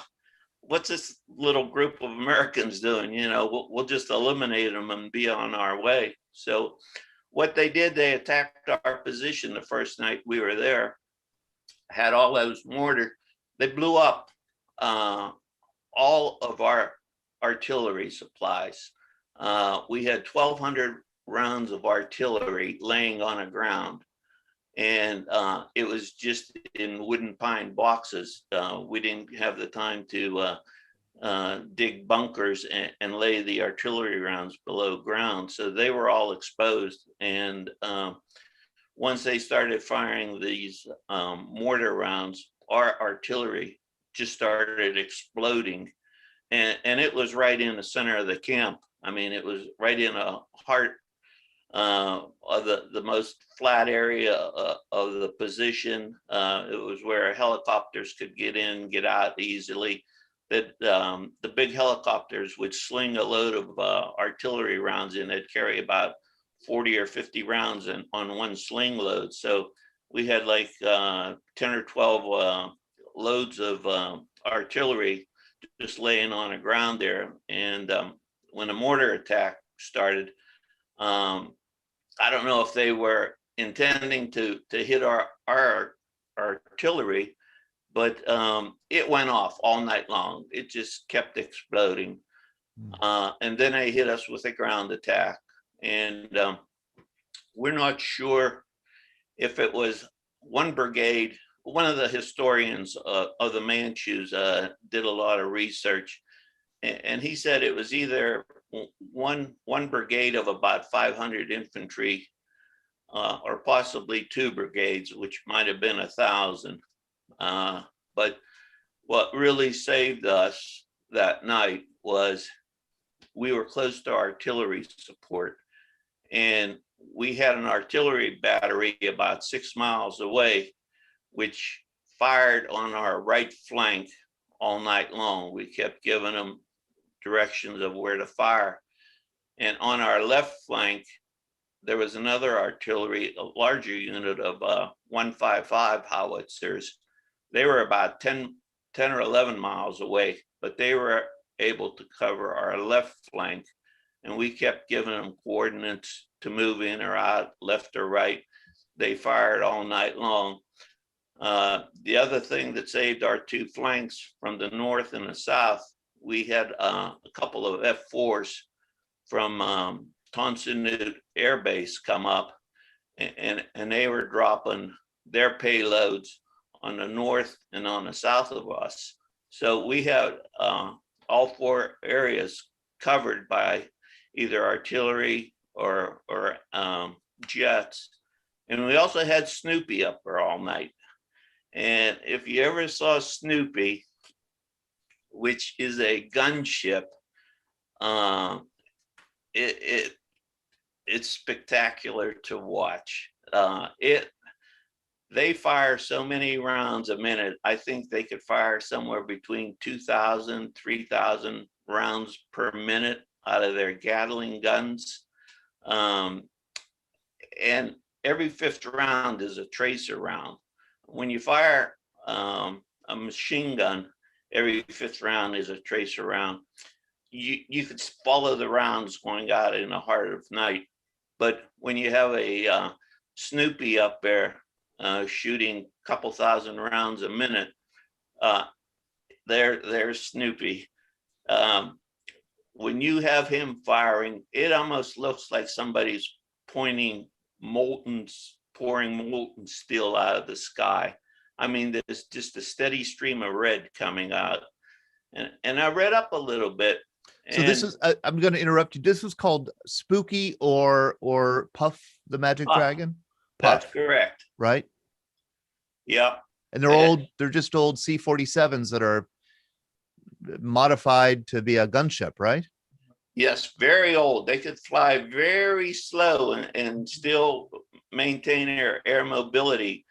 S10: what's this little group of Americans doing? We'll just eliminate them and be on our way. So what they did, they attacked our position the first night we were there, had all those mortar. They blew up all of our artillery supplies. We had 1,200 rounds of artillery laying on the ground. And it was just in wooden pine boxes. We didn't have the time to dig bunkers and lay the artillery rounds below ground. So they were all exposed. And once they started firing these mortar rounds, our artillery just started exploding. And it was right in the center of the camp. I mean, it was right in a heart of the most flat area of the position. It was where helicopters could get in, get out easily. That the big helicopters would sling a load of artillery rounds in. They'd carry about 40 or 50 rounds on one sling load. So we had like 10 or 12 loads of artillery just laying on the ground there. And when the mortar attack started, I don't know if they were intending to hit our artillery, but it went off all night long. It just kept exploding. And then they hit us with a ground attack. And we're not sure if it was one brigade. One of the historians of the Manchus did a lot of research, and he said it was either one brigade of about 500 infantry, or possibly 2 brigades, which might have been 1,000. But what really saved us that night was we were close to artillery support, and we had an artillery battery about 6 miles away, which fired on our right flank all night long. We kept giving them directions of where to fire. And on our left flank, there was another artillery, a larger unit of 155 howitzers. They were about 10 or 11 miles away, but they were able to cover our left flank. And we kept giving them coordinates to move in or out, left or right. They fired all night long. The other thing that saved our two flanks from the north and the south, we had a couple of F4s from Tonson Air Base come up, and they were dropping their payloads on the north and on the south of us. So we had all four areas covered by either artillery or jets. And we also had Snoopy up there all night. And if you ever saw Snoopy, which is a gunship, it's spectacular to watch. They fire so many rounds a minute. I think they could fire somewhere between 2,000, 3,000 rounds per minute out of their Gatling guns. And every fifth round is a tracer round. When you fire a machine gun, every fifth round is a tracer round. You could follow the rounds going out in the heart of night. But when you have a Snoopy up there shooting a couple thousand rounds a minute, there's Snoopy. When you have him firing, it almost looks like somebody's pouring molten steel out of the sky. I mean, there's just a steady stream of red coming out. And I read up a little bit.
S1: So this is, I'm going to interrupt you. This was called Spooky or Puff the Magic
S10: Puff.
S1: Dragon?
S10: That's
S1: Puff,
S10: correct.
S1: right?
S10: Yeah.
S1: And they're just old C-47s that are modified to be a gunship, right?
S10: Yes, very old. They could fly very slow and still maintain air mobility.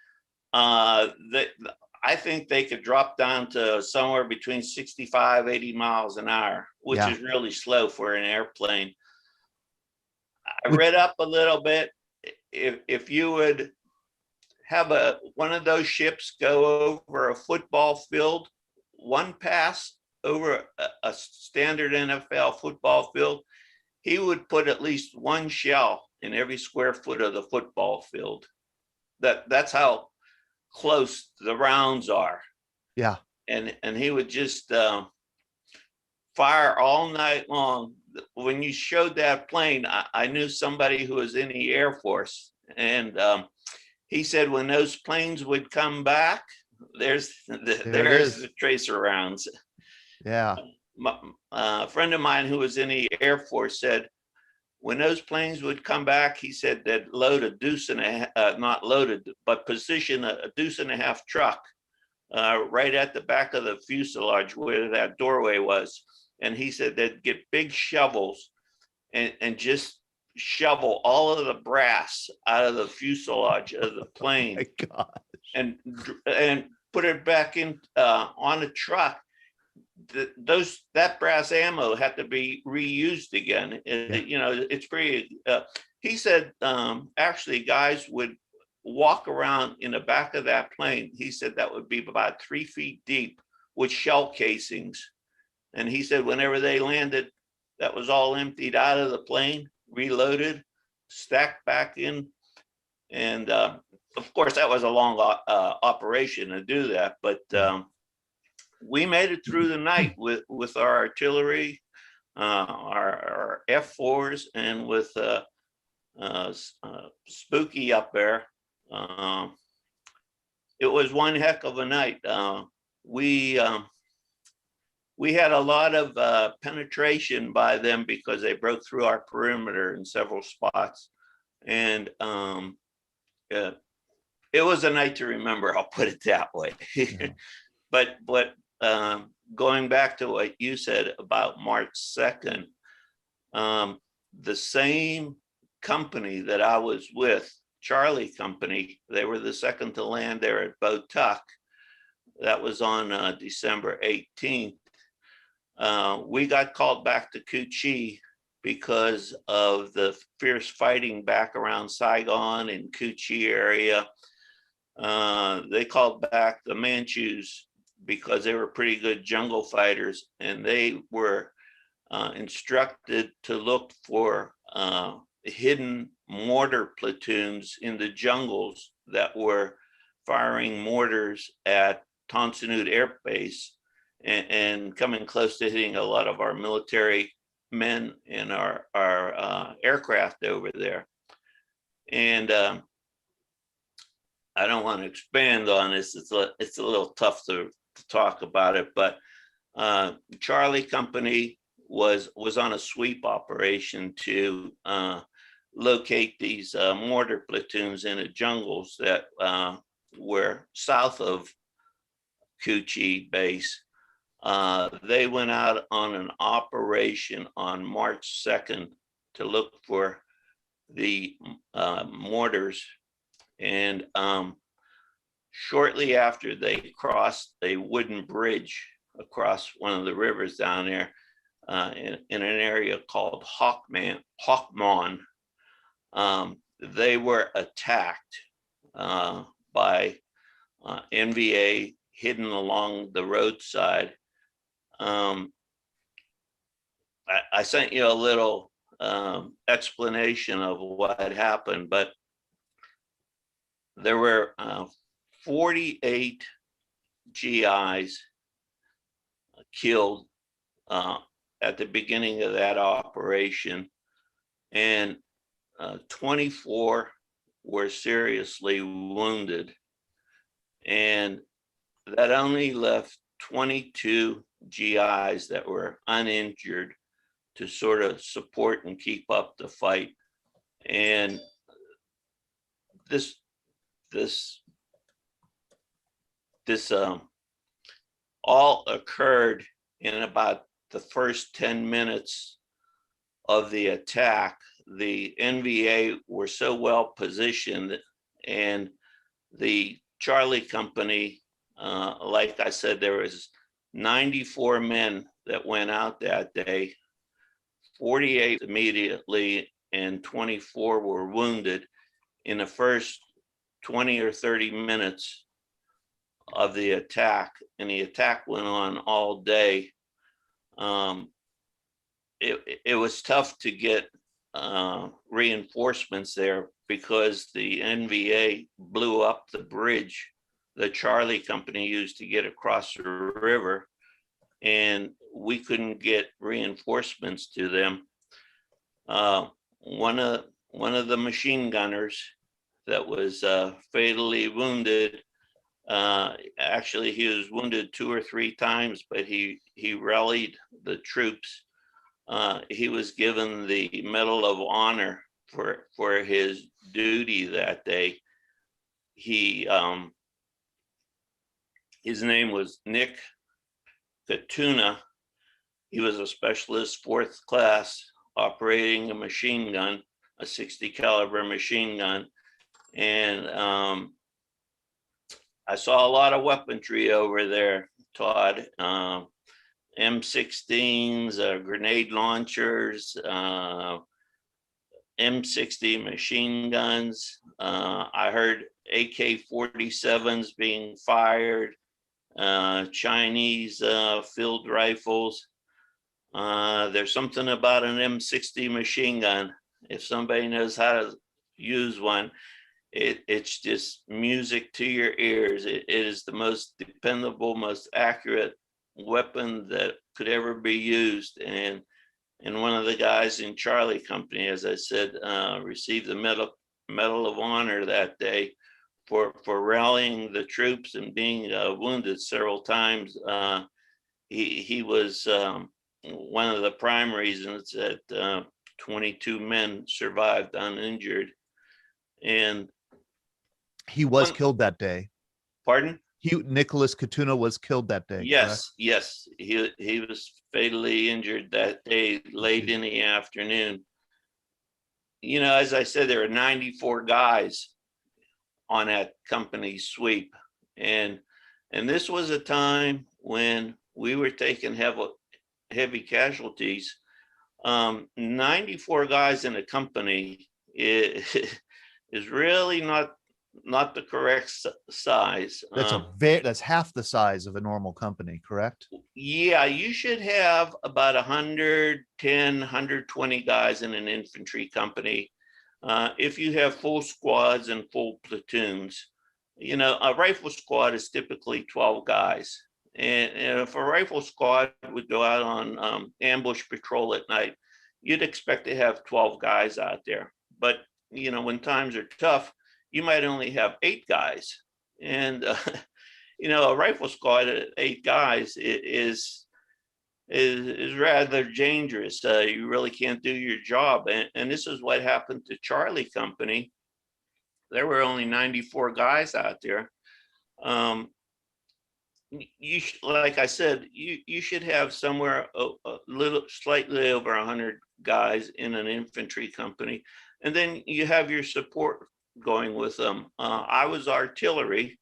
S10: I think they could drop down to somewhere between 65, 80 miles an hour, which
S1: Yeah.
S10: is really slow for an airplane. I read up a little bit. If you would have one of those ships go over a football field, one pass over a standard NFL football field, he would put at least one shell in every square foot of the football field. That's how close the rounds are.
S1: Yeah.
S10: And he would just fire all night long. When you showed that plane, I knew somebody who was in the Air Force, and he said when those planes would come back, there's the tracer rounds.
S1: Yeah.
S10: A friend of mine who was in the Air Force said when those planes would come back, he said they'd load a deuce and not loaded, but position a deuce and a half truck right at the back of the fuselage where that doorway was. And he said they'd get big shovels and just shovel all of the brass out of the fuselage of the plane.
S1: My gosh.
S10: and put it back in on a truck. That brass ammo had to be reused again. It's pretty. He said actually guys would walk around in the back of that plane. He said that would be about 3 feet deep with shell casings. And he said whenever they landed, that was all emptied out of the plane, reloaded, stacked back in. And of course, that was a long operation to do that. But we made it through the night with our artillery, our F4s, and with Spooky up there. It was one heck of a night. We had a lot of penetration by them because they broke through our perimeter in several spots. And it was a night to remember, I'll put it that way. Yeah. But going back to what you said about March 2nd, the same company that I was with, Charlie Company, they were the second to land there at Bo Tuck. That was on December 18th. We got called back to Coochee because of the fierce fighting back around Saigon and Coochee area. They called back the Manchus because they were pretty good jungle fighters, and they were instructed to look for hidden mortar platoons in the jungles that were firing mortars at Tonsanut Air Base and coming close to hitting a lot of our military men and our aircraft over there. And I don't want to expand on this. It's a little tough to talk about it, but Charlie Company was on a sweep operation to locate these mortar platoons in the jungles that were south of Coochee Base. They went out on an operation on March 2nd to look for the mortars. And shortly after, they crossed a wooden bridge across one of the rivers down there in an area called Hawkmon. They were attacked by NVA hidden along the roadside. I sent you a little explanation of what had happened, but there were 48 GIs killed at the beginning of that operation, and 24 were seriously wounded, and that only left 22 GIs that were uninjured to sort of support and keep up the fight. And this all occurred in about the first 10 minutes of the attack. The NVA were so well positioned, and the Charlie Company, like I said, there was 94 men that went out that day, 48 immediately, and 24 were wounded in the first 20 or 30 minutes of the attack. And the attack went on all day. It was tough to get reinforcements there because the NVA blew up the bridge the Charlie Company used to get across the river, and we couldn't get reinforcements to them. One of the machine gunners that was fatally wounded, actually he was wounded 2 or 3 times, but he rallied the troops. He was given the Medal of Honor for his duty that day. His name was Nick Katuna. He was a specialist 4th class operating a machine gun, a 60 caliber machine gun. And I saw a lot of weaponry over there, Todd. M16s, grenade launchers, M60 machine guns. I heard AK-47s being fired, Chinese field rifles. There's something about an M60 machine gun. If somebody knows how to use one, it's just music to your ears. It is the most dependable, most accurate weapon that could ever be used. And one of the guys in Charlie Company, as I said, received the Medal of Honor that day for rallying the troops and being wounded several times. He was one of the prime reasons that 22 men survived uninjured. And
S1: he was killed that day.
S10: Pardon?
S1: Nicholas Katuna was killed that day.
S10: Yes, yes. He was fatally injured that day, late in the afternoon. You know, as I said, there were 94 guys on that company sweep. And And this was a time when we were taking heavy casualties. 94 guys in a company is really not the correct size.
S1: That's half the size of a normal company, correct?
S10: Yeah, you should have about 110, 120 guys in an infantry company. If you have full squads and full platoons, you know, a rifle squad is typically 12 guys. And if a rifle squad would go out on ambush patrol at night, you'd expect to have 12 guys out there. But, you know, when times are tough, you might only have 8 guys. And, you know, a rifle squad at 8 guys is rather dangerous. You really can't do your job. And this is what happened to Charlie Company. There were only 94 guys out there. Like I said, you should have somewhere a little slightly over 100 guys in an infantry company, and then you have your support going with them. I was artillery.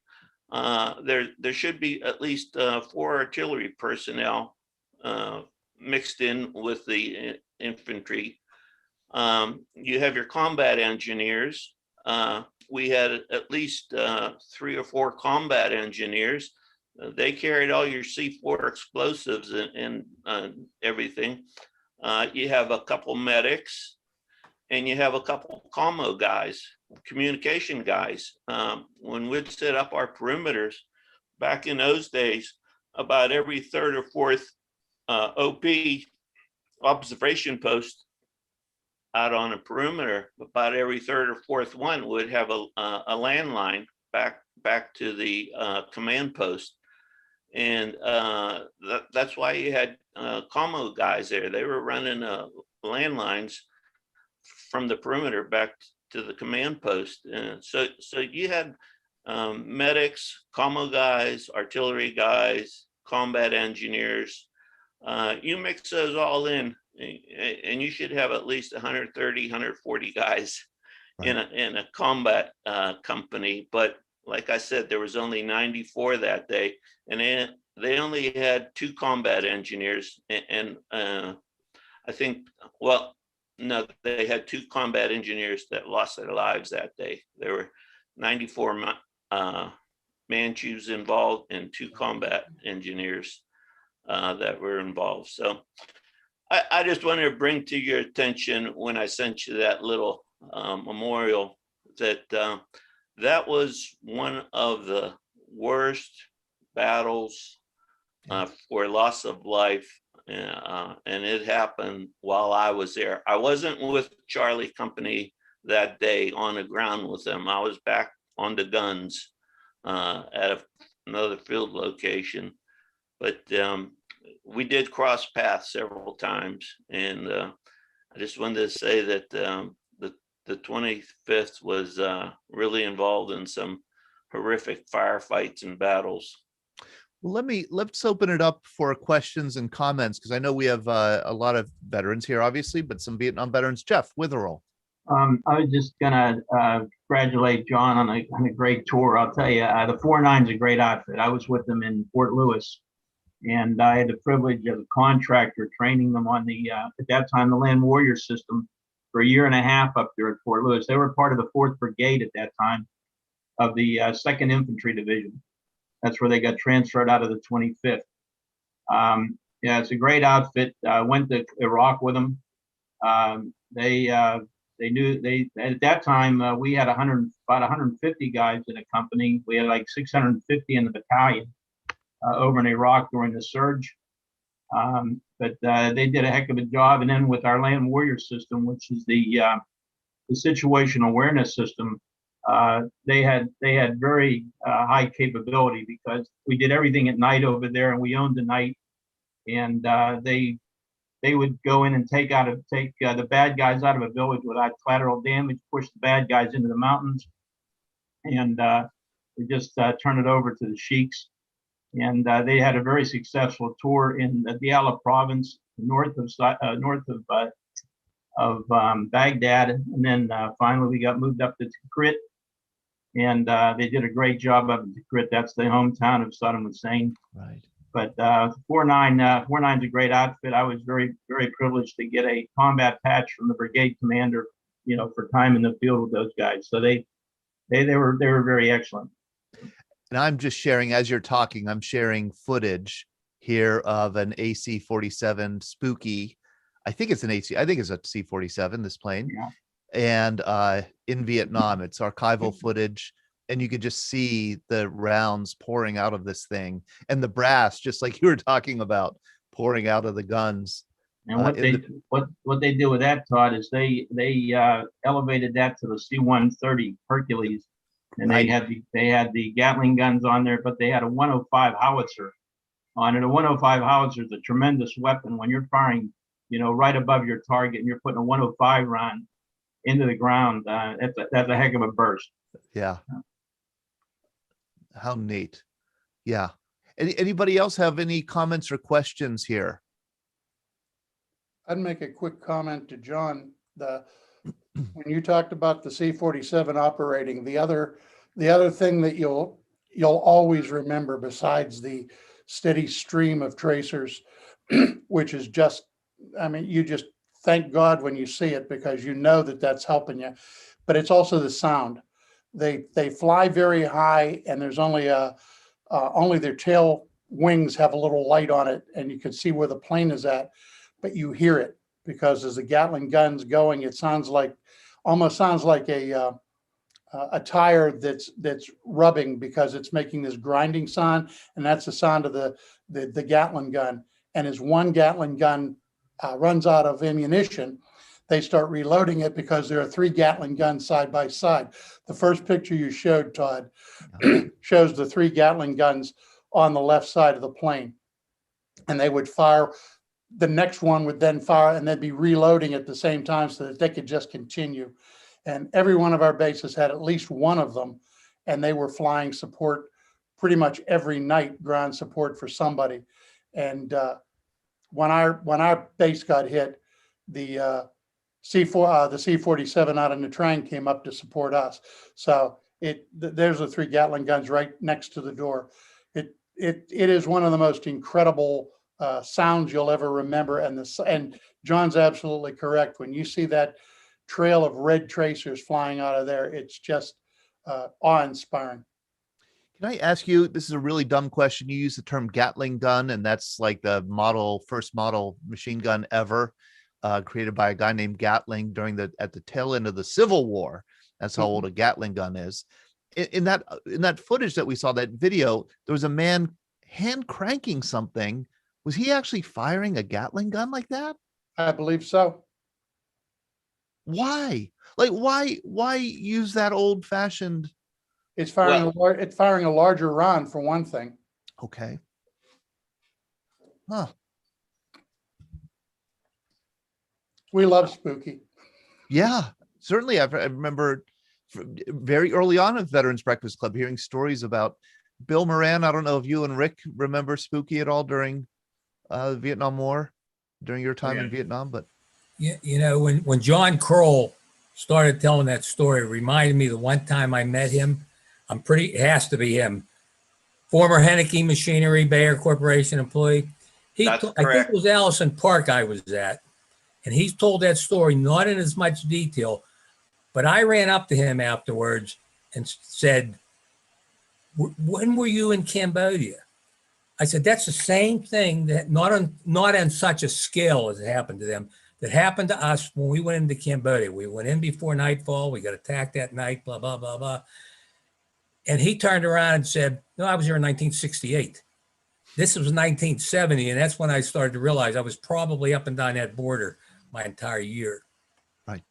S10: There should be at least 4 artillery personnel mixed in with the infantry. You have your combat engineers. We had at least 3 or 4 combat engineers. They carried all your C4 explosives and everything. You have a couple medics, and you have a couple commo guys, communication guys. When we'd set up our perimeters back in those days, about every 3rd or 4th OP observation post out on a perimeter, about every 3rd or 4th one would have a landline back to the command post. And that's why you had commo guys there. They were running landlines from the perimeter back to the command post. And so you had medics, commo guys, artillery guys, combat engineers. You mix those all in, and you should have at least 130, 140 guys in a combat company. But like I said, there was only 94 that day, and they only had 2 combat engineers. And I think, well, no, they had 2 combat engineers that lost their lives that day. There were 94 Manchus involved and 2 combat engineers that were involved. So I just wanted to bring to your attention, when I sent you that little memorial, that that was one of the worst battles for loss of life. And it happened while I was there. I wasn't with Charlie Company that day on the ground with them. I was back on the guns at another field location. But we did cross paths several times. And I just wanted to say that the 25th was really involved in some horrific firefights and battles.
S1: Well, let's open it up for questions and comments, because I know we have a lot of veterans here, obviously, but some Vietnam veterans. Jeff Witherell.
S9: I was just gonna congratulate John on a great tour. I'll tell you, the 4.9 is a great outfit. I was with them in Fort Lewis, and I had the privilege of a contractor training them on the at that time the Land Warrior system for 1.5 years up there at Fort Lewis. They were part of the 4th Brigade at that time of the 2nd Infantry Division. That's where they got transferred out of the 25th. Yeah, it's a great outfit. Went to Iraq with them. They knew at that time we had about 150 guys in a company. We had like 650 in the battalion over in Iraq during the surge. But they did a heck of a job. And then with our Land Warrior system, which is the situational awareness system, they had very high capability, because we did everything at night over there, and we owned the night. And they would go in and take the bad guys out of a village without collateral damage, push the bad guys into the mountains, and we just turn it over to the sheiks. And they had a very successful tour in the Diyala province, north of Baghdad, and then finally we got moved up to Tikrit. and they did a great job of it. That's the hometown of Saddam Hussein.
S1: Right.
S9: But 49's a great outfit. I was very, very privileged to get a combat patch from the brigade commander, for time in the field with those guys. So they were very excellent.
S1: And I'm just sharing, as you're talking, I'm sharing footage here of an AC-47 Spooky. I think it's a C-47, this plane.
S9: Yeah.
S1: And in Vietnam, it's archival footage. And you could just see the rounds pouring out of this thing and the brass, just like you were talking about, pouring out of the guns.
S9: And what they did with that, Todd, is they elevated that to the C-130 Hercules, and
S1: Right.
S9: they had the Gatling guns on there, but they had a 105 howitzer on it. A 105 howitzer is a tremendous weapon when you're firing, right above your target, and you're putting a 105 round into the ground. That's a heck of a burst.
S1: Yeah. How neat. Yeah. Anybody else have any comments or questions here?
S11: I'd make a quick comment to John. When you talked about the C-47 operating, the other thing that you'll always remember, besides the steady stream of tracers, which is just, you just thank God when you see it, because you know that that's helping you. But it's also the sound. They fly very high, and there's only their tail wings have a little light on it, and you can see where the plane is at, but you hear it, because as the Gatling gun's going, it almost sounds like a tire that's rubbing, because it's making this grinding sound, and that's the sound of the Gatling gun. And as one Gatling gun runs out of ammunition, they start reloading it, because there are 3 Gatling guns side by side. The first picture you showed, Todd, shows the 3 Gatling guns on the left side of the plane. And they would fire, the next one would then fire, and they'd be reloading at the same time, so that they could just continue. And every one of our bases had at least one of them, and they were flying support pretty much every night, ground support for somebody. And when our base got hit, the C-47 out of Nha Trang came up to support us. So there's the 3 Gatling guns right next to the door. It is one of the most incredible sounds you'll ever remember. And John's absolutely correct. When you see that trail of red tracers flying out of there, it's just awe-inspiring.
S1: Can I ask you, this is a really dumb question. You use the term Gatling gun, and that's like the first model machine gun ever, created by a guy named Gatling at the tail end of the Civil War. That's how old a Gatling gun is. In that footage that we saw, that video, there was a man hand cranking something. Was he actually firing a Gatling gun like that?
S11: I believe so.
S1: Why? Like, why use that old fashioned?
S11: It's firing a larger round, for one thing.
S1: Okay. Huh.
S11: We love Spooky.
S1: Yeah, certainly. I remember very early on at Veterans Breakfast Club hearing stories about Bill Moran. I don't know if you and Rick remember Spooky at all during the Vietnam War, during your time in Vietnam. But
S12: when John Kroll started telling that story, it reminded me the one time I met him. It has to be him. Former Henneke Machinery, Bayer Corporation employee. I think it was Allison Park I was at. And he's told that story, not in as much detail, but I ran up to him afterwards and said, "When were you in Cambodia?" I said, "That's the same thing that not on such a scale as it happened to them, that happened to us when we went into Cambodia. We went in before nightfall. We got attacked that night, blah, blah, blah, blah." And he turned around and said, "No, I was here in 1968. This was 1970. And that's when I started to realize I was probably up and down that border my entire year."
S1: Right.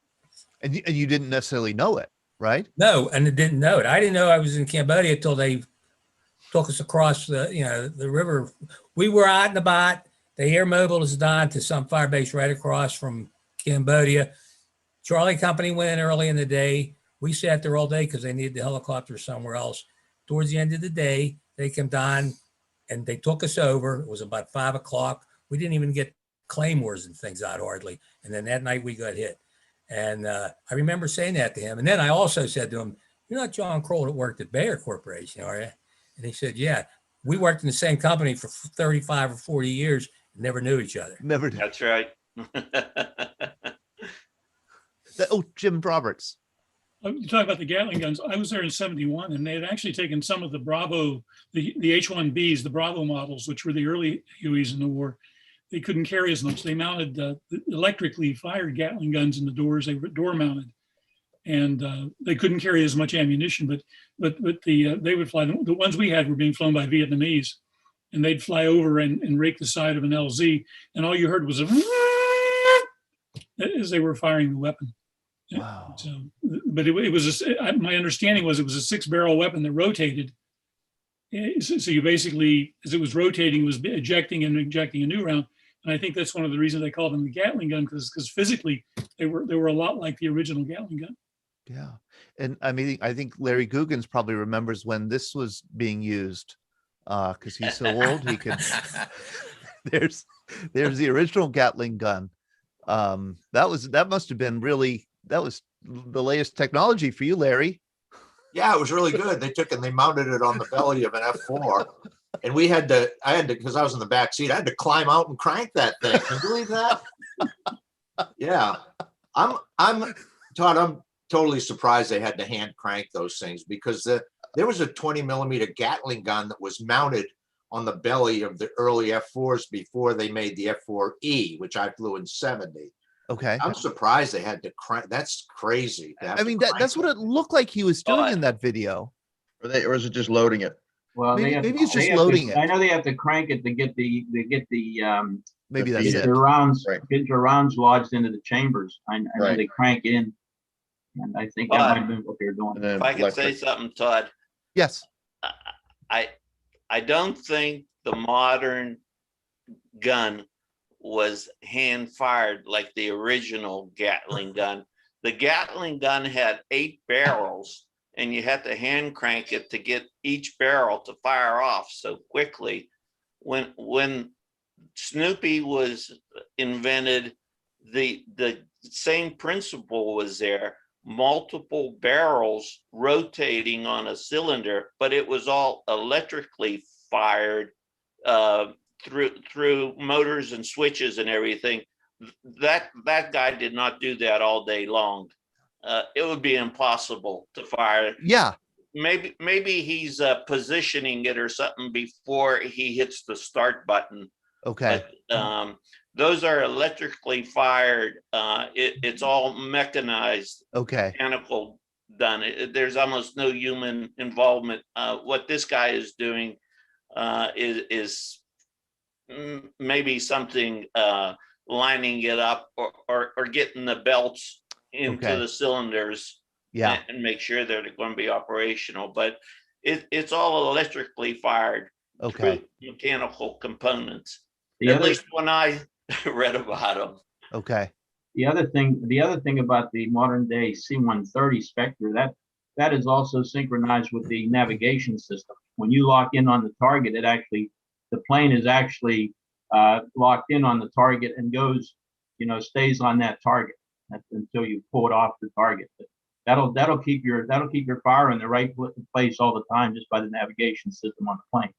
S1: And you didn't necessarily know it, right?
S12: No, and I didn't know it. I didn't know I was in Cambodia until they took us across the river. We were out and about. The air mobile is down to some fire base right across from Cambodia. Charlie Company went in early in the day. We sat there all day because they needed the helicopter somewhere else. Towards the end of the day, they came down and they took us over. It was about 5 o'clock. We didn't even get claymores and things out hardly. And then that night we got hit. And I remember saying that to him. And then I also said to him, you're not John Kroll that worked at Bayer Corporation, are you? And he said, yeah, we worked in the same company for 35 or 40 years, and never knew each other.
S1: Never did.
S10: That's right.
S1: Oh, Jim Roberts.
S13: You talk about the Gatling guns. I was there in '71, and they had actually taken some of the Bravo, the H-1Bs, the Bravo models, which were the early Hueys in the war. They couldn't carry as much. They mounted the electrically fired Gatling guns in the doors. They were door mounted, and they couldn't carry as much ammunition. But they would fly. The ones we had were being flown by Vietnamese, and they'd fly over and rake the side of an LZ, and all you heard was a as they were firing the weapon.
S1: Wow.
S13: So, but it was my understanding was it was a 6-barrel weapon that rotated. So you basically, as it was rotating, it was ejecting and injecting a new round. And I think that's one of the reasons they called them the Gatling gun, because physically they were a lot like the original Gatling gun.
S1: Yeah. And I mean, I think Larry Googans probably remembers when this was being used, because he's so old. He could. There's the original Gatling gun. That must have been really. That was the latest technology for you, Larry.
S14: Yeah, it was really good. They took and they mounted it on the belly of an F4. And I had to, because I was in the back seat, I had to climb out and crank that thing. Can you believe that? Yeah. I'm Todd, I'm totally surprised they had to hand crank those things, because there was a 20mm Gatling gun that was mounted on the belly of the early F4s before they made the F4E, which I flew in '70.
S1: Okay.
S14: I'm surprised they had to crank. That's crazy.
S1: I mean, that's what it looked like he was doing in that video.
S8: Or is it just loading it?
S9: Well,
S1: maybe it's just loading it.
S9: I know they have to crank it to get the
S1: Maybe that's it.
S9: the rounds
S8: Right.
S9: get the rounds lodged into the chambers. I know
S8: Right.
S9: they crank in, and I think that might have been what they're doing.
S8: And then
S10: If I could say
S8: electric.
S10: something, Todd,
S1: Yes.
S10: I don't think the modern gun was hand fired like the original Gatling gun. The Gatling gun had 8 barrels, and you had to hand crank it to get each barrel to fire off so quickly. When Snoopy was invented, the same principle was there. Multiple barrels rotating on a cylinder, but it was all electrically fired through motors and switches and everything. That guy did not do that all day long. It would be impossible to fire.
S1: Yeah.
S10: Maybe he's positioning it or something before he hits the start button.
S1: Okay.
S10: But, those are electrically fired. It's all mechanized,
S1: Okay.
S10: mechanical done. There's almost no human involvement. What this guy is doing is maybe something lining it up or getting the belts into
S1: Okay.
S10: the cylinders,
S1: Yeah.
S10: and make sure that they're going to be operational. But it's all electrically fired
S1: Okay.
S10: through mechanical components.
S9: The
S10: At
S9: other
S10: least when I read about them.
S1: Okay.
S9: the other thing about the modern day C-130 Spectre, that is also synchronized with the navigation system. When you lock in on the target, the plane is actually locked in on the target and goes, stays on that target until you pull it off the target. But that'll keep your fire in the right place all the time, just by the navigation system on the plane.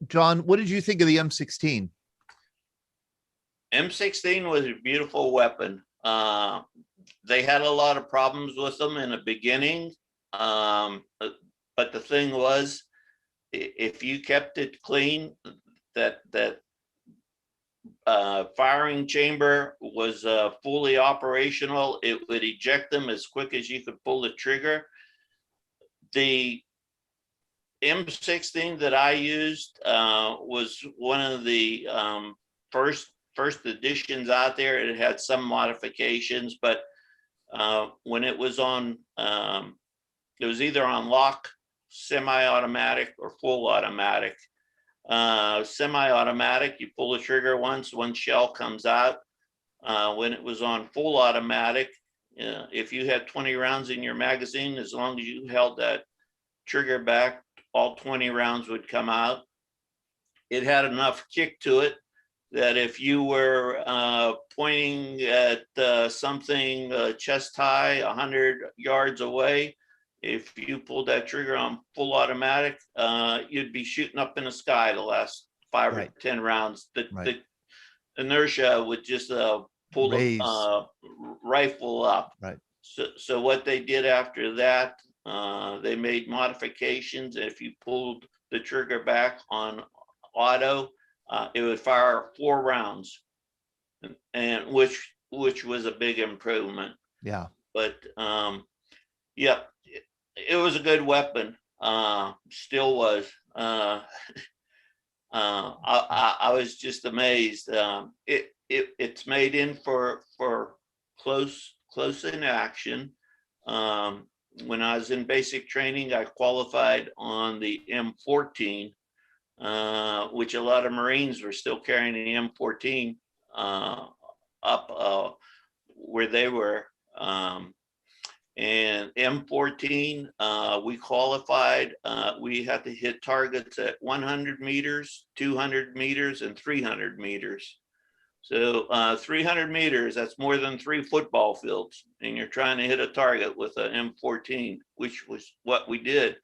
S1: John, what did you think of the M16?
S10: M16 was a beautiful weapon. They had a lot of problems with them in the beginning. But the thing was, if you kept it clean, that firing chamber was fully operational, it would eject them as quick as you could pull the trigger. The M16 that I used was one of the first editions out there. It had some modifications, but when it was on, it was either on lock, semi-automatic, or full automatic. Semi-automatic, you pull the trigger once, one shell comes out. When it was on full automatic, if you had 20 rounds in your magazine, as long as you held that trigger back, all 20 rounds would come out. It had enough kick to it that if you were pointing at something chest high, 100 yards away, if you pulled that trigger on full automatic, you'd be shooting up in the sky the last 5
S1: Right.
S10: or 10 rounds.
S1: Right.
S10: The inertia would just pull
S1: Raise.
S10: the rifle up.
S1: Right.
S10: So what they did after that, they made modifications. If you pulled the trigger back on auto, it would fire 4 rounds, and which was a big improvement.
S1: Yeah.
S10: But yeah, it was a good weapon. Still was. I was just amazed. It's made in for close in action. When I was in basic training, I qualified on the M14, which a lot of Marines were still carrying the M14 up where they were. And M14, we qualified. We had to hit targets at 100 meters, 200 meters, and 300 meters. So 300 meters, that's more than 3 football fields. And you're trying to hit a target with an M14, which was what we did.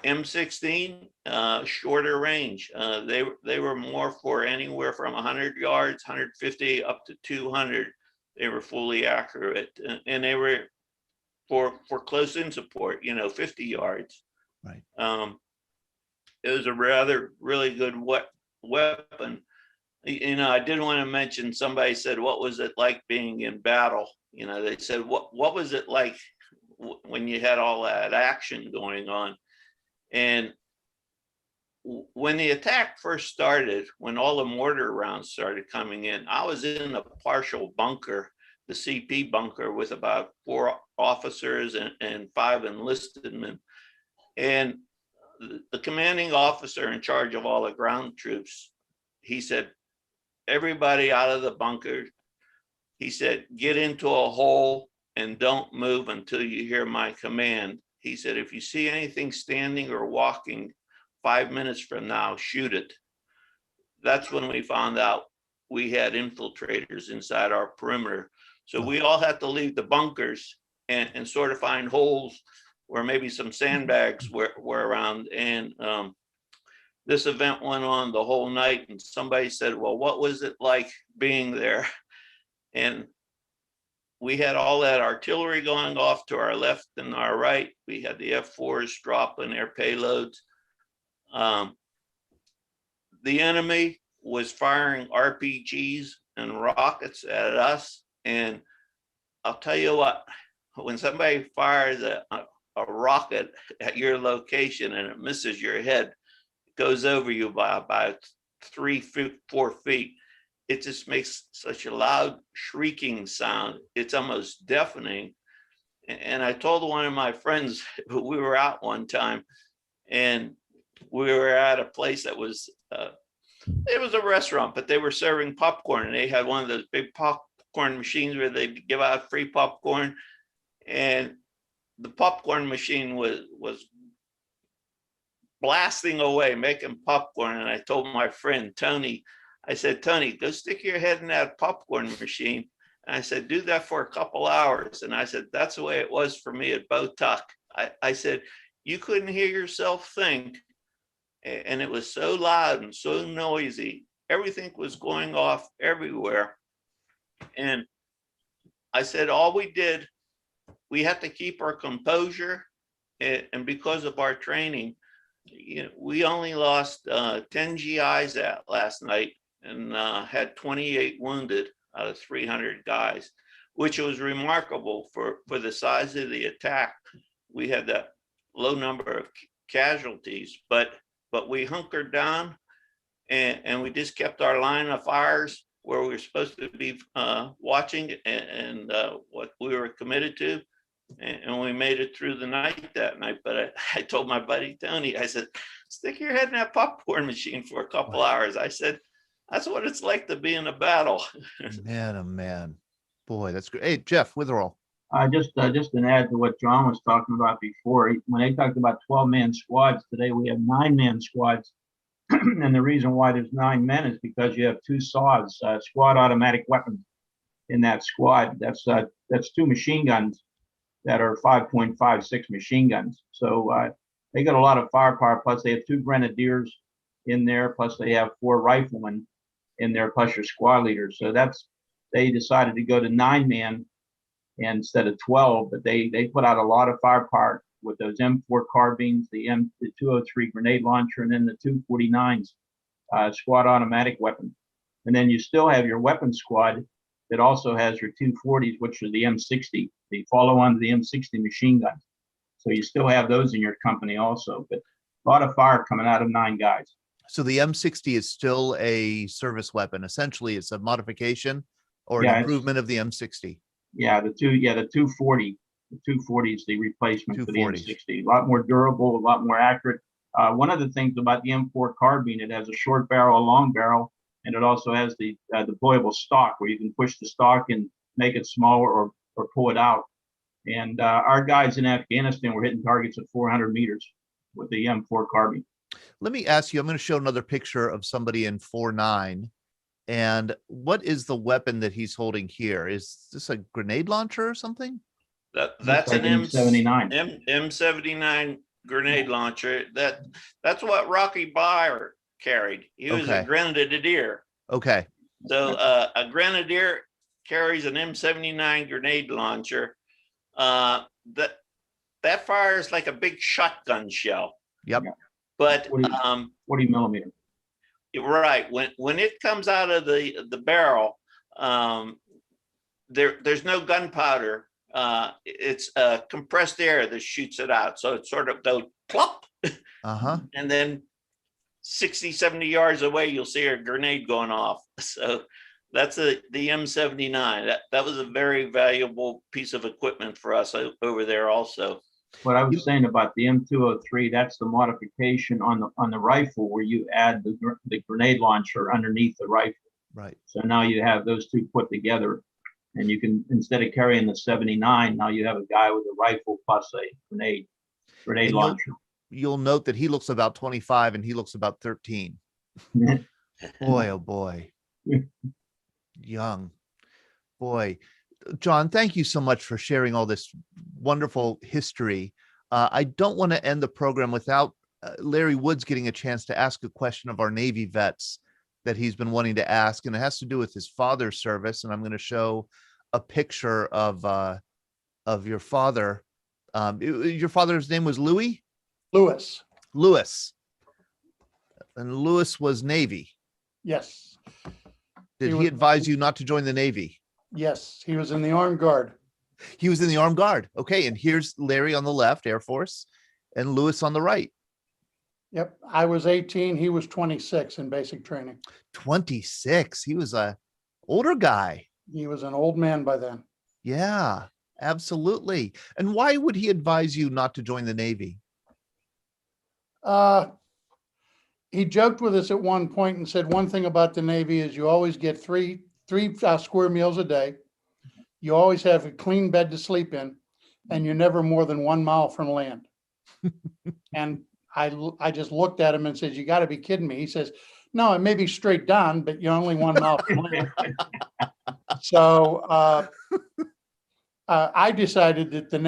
S10: M16, shorter range. They were more for anywhere from 100 yards, 150 up to 200. They were fully accurate, and they were for close in support, 50 yards.
S1: Right.
S10: It was a really good weapon. I did want to mention, somebody said, what was it like being in battle? They said, what was it like when you had all that action going on? And when the attack first started, when all the mortar rounds started coming in, I was in a partial bunker, the CP bunker, with about 4 officers and 5 enlisted men. And the commanding officer in charge of all the ground troops, he said, everybody out of the bunker, he said, get into a hole and don't move until you hear my command. He said, if you see anything standing or walking 5 minutes from now, shoot it. That's when we found out we had infiltrators inside our perimeter. So we all had to leave the bunkers and sort of find holes where maybe some sandbags were around. And this event went on the whole night, and somebody said, well, what was it like being there? And we had all that artillery going off to our left and our right. We had the F4s dropping their payloads. The enemy was firing RPGs and rockets at us. And I'll tell you what, when somebody fires a rocket at your location and it misses your head, goes over you by about 3 feet, 4 feet, it just makes such a loud shrieking sound. It's almost deafening. And I told one of my friends, we were out one time and we were at a place that was, it was a restaurant, but they were serving popcorn, and they had one of those big popcorn machines where they give out free popcorn. And the popcorn machine was blasting away, making popcorn. And I told my friend, Tony, I said, Tony, go stick your head in that popcorn machine. And I said, do that for a couple hours. And I said, that's the way it was for me at Botuck. I said, you couldn't hear yourself think. And it was so loud and so noisy. Everything was going off everywhere. And I said, all we did, we had to keep our composure. And because of our training, we only lost 10 GIs that last night, and had 28 wounded out of 300 guys, which was remarkable for the size of the attack. We had that low number of casualties, but we hunkered down and we just kept our line of fires where we were supposed to be watching and what we were committed to. And we made it through the night that night. But I told my buddy Tony, I said, stick your head in that popcorn machine for a couple hours. I said, that's what it's like to be in a battle.
S1: Man, oh man, boy, that's great. Hey, Jeff Witherall.
S9: Just an add to what John was talking about before. When they talked about 12-man squads, today we have 9-man squads And the reason why there's 9 men is because you have 2 SAWs, squad automatic weapons in that squad. That's 2 machine guns that are 5.56 machine guns. So they got a lot of firepower. Plus they have 2 grenadiers in there. Plus they have 4 riflemen in there, plus your squad leaders. So they decided to go to 9-man instead of 12, but they put out a lot of firepower with those M4 carbines, the 203 grenade launcher, and then the 249s squad automatic weapon. And then you still have your weapons squad that also has your 240s, which are the M60, the follow-on to the M60 machine guns. So you still have those in your company also, but a lot of fire coming out of 9 guys.
S1: So the M60 is still a service weapon. Essentially, it's a modification or
S9: Yeah,
S1: an
S9: it's-
S1: improvement of the M60.
S9: Yeah, the 240. The 240 is the replacement for the
S1: 240s.
S9: M60. A lot more durable, a lot more accurate. One of the things about the M4 carbine, it has a short barrel, a long barrel, and it also has the deployable stock where you can push the stock and make it smaller or pull it out. And our guys in Afghanistan were hitting targets at 400 meters with the M4 carbine.
S1: Let me ask you, I'm going to show another picture of somebody in 4.9. And what is the weapon that he's holding here? Is this a grenade launcher or something?
S10: That's
S9: like
S10: an
S9: M79.
S10: M79 grenade launcher. That's what Rocky Byer carried. He was a
S1: Okay.
S10: grenadier.
S1: Okay.
S10: So a grenadier carries an M79 grenade launcher. That fires like a big shotgun shell.
S1: Yep.
S10: But
S9: 40 millimeter.
S10: right, when it comes out of the barrel, there's no gunpowder. It's compressed air that shoots it out. So it sort of goes plop.
S1: Uh-huh.
S10: And then 60, 70 yards away, you'll see a grenade going off. So that's the M79. That was a very valuable piece of equipment for us over there also.
S9: What I was saying about the M203, that's the modification on the rifle where you add the grenade launcher underneath the rifle.
S1: Right.
S9: So now you have those two put together, and you can, instead of carrying the 79, now you have a guy with a rifle plus a grenade
S1: And
S9: launcher.
S1: You'll note that he looks about 25 and he looks about 13. Boy, oh boy. Young. Boy. John, thank you so much for sharing all this wonderful history. I don't want to end the program without Larry Woods getting a chance to ask a question of our Navy vets that he's been wanting to ask, and it has to do with his father's service. And I'm going to show a picture of your father. Your father's name was Louis?
S11: Lewis.
S1: Lewis. And Lewis was Navy.
S11: Yes.
S1: Did
S11: He
S1: he
S11: was-
S1: advise you not to join the Navy?
S11: Yes, he was in the Armed Guard.
S1: He was in the Armed Guard. Okay. And here's Larry on the left, Air Force, and Lewis on the right.
S11: Yep. I was 18. He was 26 in basic training.
S1: 26. He was a older guy.
S11: He was an old man by then.
S1: Yeah, absolutely. And why would he advise you not to join the Navy?
S11: He joked with us at one point and said, one thing about the Navy is you always get three square meals a day. You always have a clean bed to sleep in, and you're never more than 1 mile from land. And I just looked at him and said, you got to be kidding me. He says, no, it may be straight down, but you're only 1 mile from land. So I decided that the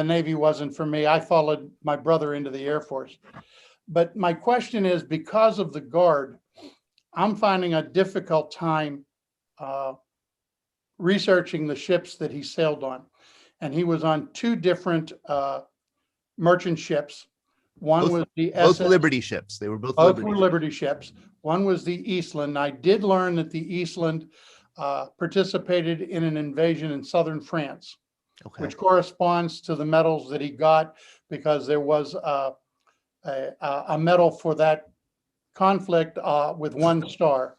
S11: Navy wasn't for me. I followed my brother into the Air Force. But my question is, because of the Guard, I'm finding a difficult time researching the ships that he sailed on. And he was on 2 different merchant ships. One was the
S1: Both
S11: SS
S1: Liberty ships. They were both
S11: Both
S1: Liberty
S11: were
S1: ships.
S11: Liberty ships. One was the Eastland. I did learn that the Eastland participated in an invasion in southern France,
S1: Okay.
S11: which corresponds to the medals that he got, because there was a medal for that conflict with 1 star.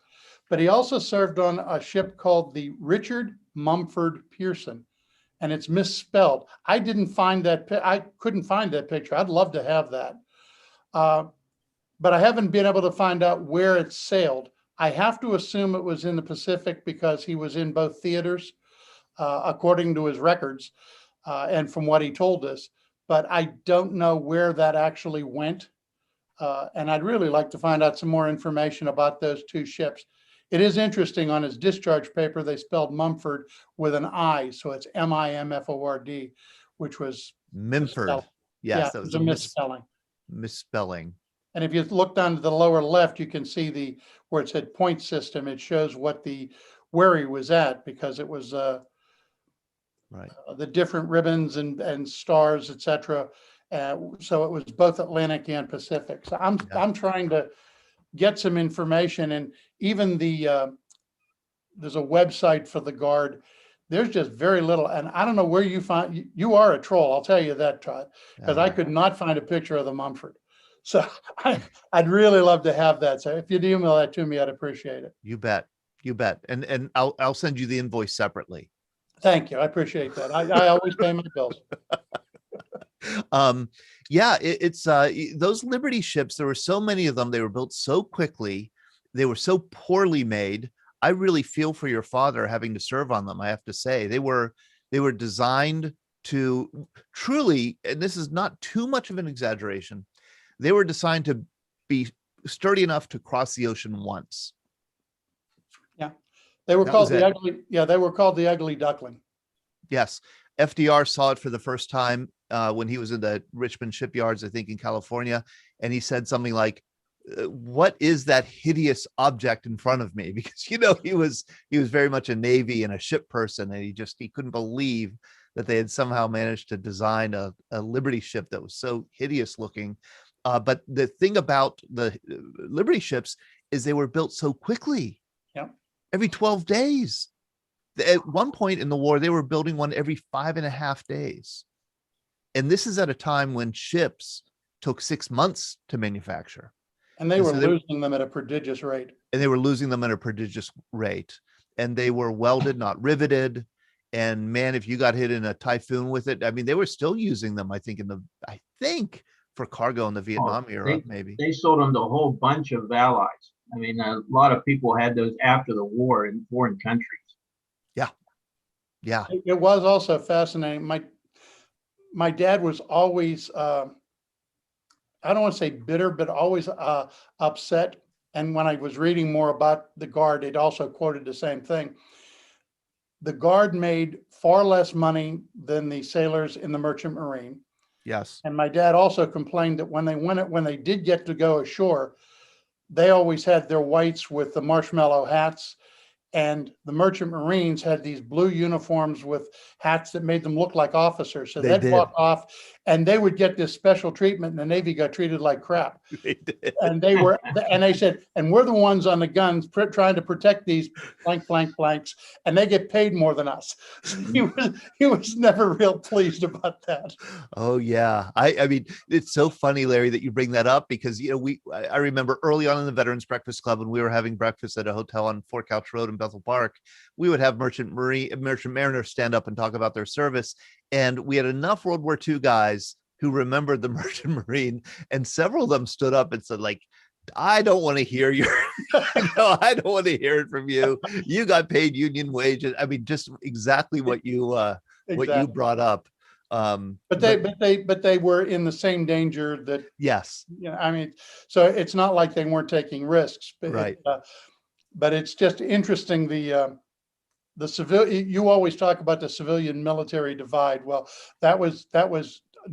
S11: But he also served on a ship called the Richard Mumford Pearson, and it's misspelled. I couldn't find that picture. I'd love to have that. But I haven't been able to find out where it sailed. I have to assume it was in the Pacific because he was in both theaters, according to his records and from what he told us. But I don't know where that actually went. And I'd really like to find out some more information about those two ships. It is interesting, on his discharge paper, they spelled Mumford with an I, so it's Mimford, which was
S1: Mimford.
S11: misspelled.
S1: Yes,
S11: Yeah,
S1: that
S11: it
S1: was
S11: was a misspelling.
S1: misspelling.
S11: And if you look down to the lower left, you can see where it said point system. It shows where he was at, because it was
S1: Right.
S11: the different ribbons and stars, etc. So it was both Atlantic and Pacific. So I'm trying to get some information, and even there's a website for the Guard. There's just very little, and I don't know where you are a troll. I'll tell you that, Todd, because I could not find a picture of the Mumford. So I'd really love to have that. So if you'd email that to me, I'd appreciate it.
S1: You bet. You bet. And I'll send you the invoice separately.
S11: Thank you. I appreciate that. I always pay my bills.
S1: Yeah, it's those Liberty ships, there were so many of them. They were built so quickly. They were so poorly made. I really feel for your father having to serve on them. I have to say, they were designed to truly, and this is not too much of an exaggeration, they were designed to be sturdy enough to cross the ocean once.
S11: Yeah, they were
S1: That
S11: called
S1: was
S11: the
S1: it.
S11: ugly. Yeah, they were called the Ugly Duckling.
S1: Yes, FDR saw it for the first time when he was in the Richmond shipyards, I think in California, and he said something like, "What is that hideous object in front of me?" Because he was very much a Navy and a ship person, and he couldn't believe that they had somehow managed to design a Liberty ship that was so hideous looking. But the thing about the Liberty ships is they were built so quickly.
S11: Yep.
S1: Every 12 days. At one point in the war, they were building one every 5.5 days. And this is at a time when ships took 6 months to manufacture.
S11: And they
S1: And
S11: were
S1: so
S11: losing them at a prodigious rate.
S1: And they were losing them at a prodigious rate. And they were welded, not riveted. And man, if you got hit in a typhoon with it, I mean, they were still using them, I think for cargo in the Vietnam era, maybe.
S9: They sold them to a whole bunch of allies. I mean, a lot of people had those after the war in foreign countries.
S1: Yeah.
S11: It was also fascinating. My dad was always, I don't want to say bitter, but always upset. And when I was reading more about the Guard, it also quoted the same thing. The Guard made far less money than the sailors in the Merchant Marine.
S1: Yes.
S11: And my dad also complained that when they did get to go ashore, they always had their whites with the marshmallow hats. And the Merchant Marines had these blue uniforms with hats that made them look like officers. So
S1: They
S11: they'd
S1: did.
S11: walk off and they would get this special treatment, and the Navy got treated like crap.
S1: They did.
S11: And they said, and we're the ones on the guns trying to protect these blanks, and they get paid more than us. So he was never real pleased about that.
S1: Oh yeah. I mean, it's so funny, Larry, that you bring that up, because I remember early on in the Veterans Breakfast Club, when we were having breakfast at a hotel on Fort Couch Road in Bethel Park, we would have merchant mariners stand up and talk about their service. And we had enough World War II guys who remembered the Merchant Marine, and several of them stood up and said, like, I don't want to hear I don't want to hear it from you. You got paid union wages. I mean, just exactly what you brought up.
S11: But they were in the same danger that,
S1: yes.
S11: I mean, so it's not like they weren't taking risks, but
S1: right.
S11: But it's just interesting. The civilian, you always talk about the civilian military divide. Well, that was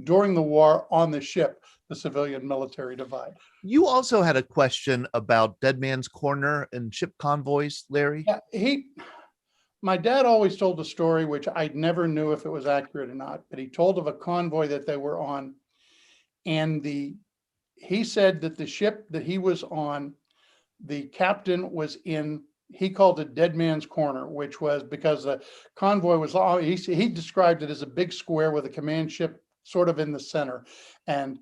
S11: during the war on the ship, the civilian military divide.
S1: You also had a question about Dead Man's Corner and ship convoys, Larry.
S11: Yeah, my dad always told the story, which I never knew if it was accurate or not, but he told of a convoy that they were on. And he said that the ship that he was on, the captain was in, he called it Dead Man's Corner, which was because the convoy was long. He described it as a big square with a command ship sort of in the center. And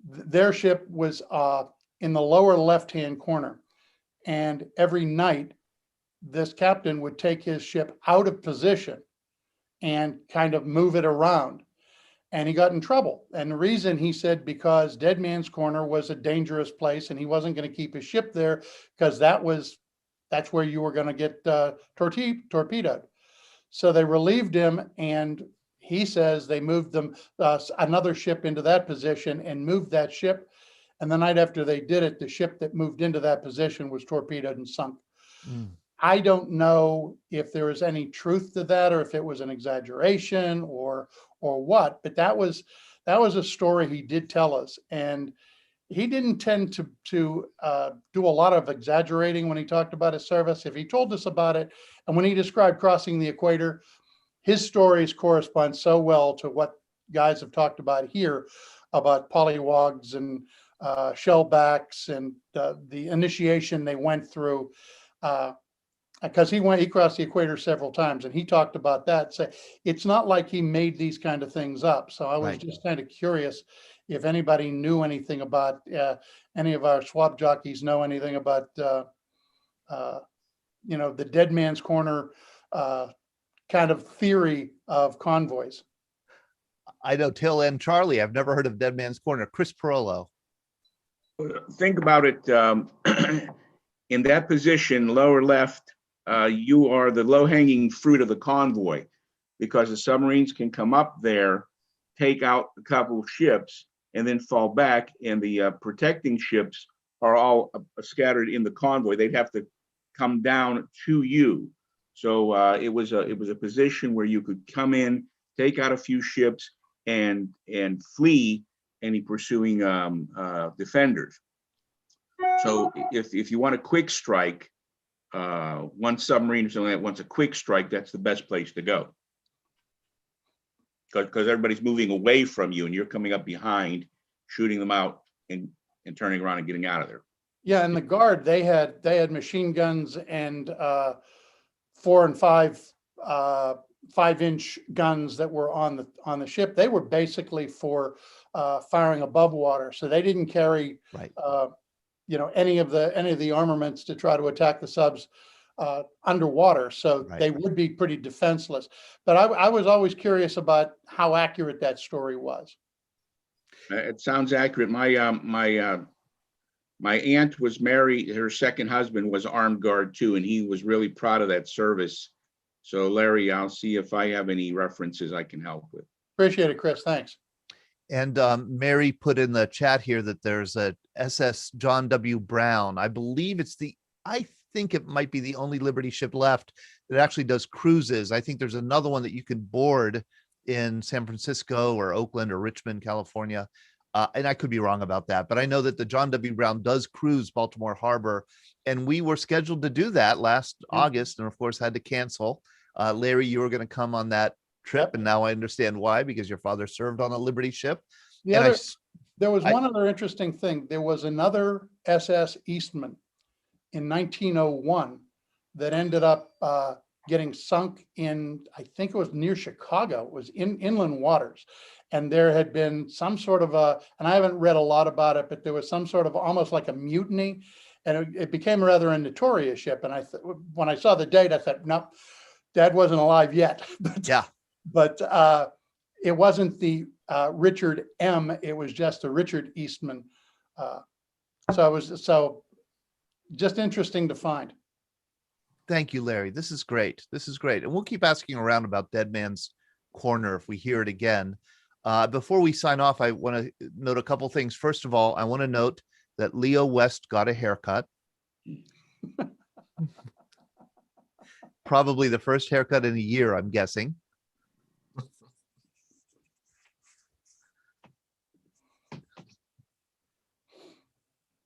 S11: their ship was in the lower left-hand corner. And every night, this captain would take his ship out of position and kind of move it around. And he got in trouble. And the reason, he said, because Dead Man's Corner was a dangerous place and he wasn't going to keep his ship there, because that's where you were going to get torpedoed. So they relieved him, and he says they moved them another ship into that position and moved that ship. And the night after they did it, the ship that moved into that position was torpedoed and sunk.
S1: Mm.
S11: I don't know if there is any truth to that, or if it was an exaggeration or what, but that was a story he did tell us. And he didn't tend to do a lot of exaggerating when he talked about his service. If he told us about it, and when he described crossing the equator, his stories correspond so well to what guys have talked about here about polywogs and shellbacks and the initiation they went through. Because he crossed the equator several times, and he talked about that. So it's not like he made these kind of things up. So I was
S1: Right.
S11: just kind of curious if anybody knew anything about any of our swab jockeys know anything about the dead man's corner kind of theory of convoys.
S1: I know Till and Charlie. I've never heard of Dead Man's Corner. Chris Perolo.
S15: Think about it. In that position, lower left, you are the low-hanging fruit of the convoy, because the submarines can come up there, take out a couple of ships, and then fall back, and the protecting ships are all scattered in the convoy. They'd have to come down to you. So it was a position where you could come in, take out a few ships, and flee any pursuing defenders. So if you want a quick strike, one submarine or something that wants a quick strike, that's the best place to go. Because everybody's moving away from you and you're coming up behind, shooting them out and turning around and getting out of there.
S11: Yeah, and the Guard, they had machine guns and 4 and 5-inch guns that were on the ship. They were basically for firing above water, so they didn't carry
S1: Right.
S11: any of the armaments to try to attack the subs underwater. So
S1: Right.
S11: they would be pretty defenseless. But I was always curious about how accurate that story was.
S15: It sounds accurate. My aunt was married, her second husband was armed guard too, and he was really proud of that service. So Larry, I'll see if I have any references I can help with.
S11: Appreciate it, Chris. Thanks.
S1: And Mary put in the chat here that there's a SS John W. Brown. I believe I think it might be the only Liberty ship left that actually does cruises. I think there's another one that you can board in San Francisco or Oakland or Richmond, California. And I could be wrong about that, but I know that the John W. Brown does cruise Baltimore Harbor, and we were scheduled to do that last August, and of course had to cancel. Larry, you were going to come on that trip, and now I understand why, because your father served on a Liberty ship.
S11: There was one other interesting thing. There was another SS Eastman in 1901 that ended up getting sunk in, I think it was near Chicago. It was in inland waters. And there had been some sort of and I haven't read a lot about it, but there was some sort of almost like a mutiny, and it became rather a notorious ship. And when I saw the date, I thought, no, Dad wasn't alive yet. But it wasn't the Richard M. It was just a Richard Eastman. So just interesting to find.
S1: Thank you, Larry. This is great. This is great. And we'll keep asking around about Dead Man's Corner if we hear it again. Before we sign off, I want to note a couple things. First of all, I want to note that Leo West got a haircut. Probably the first haircut in a year, I'm guessing.
S16: It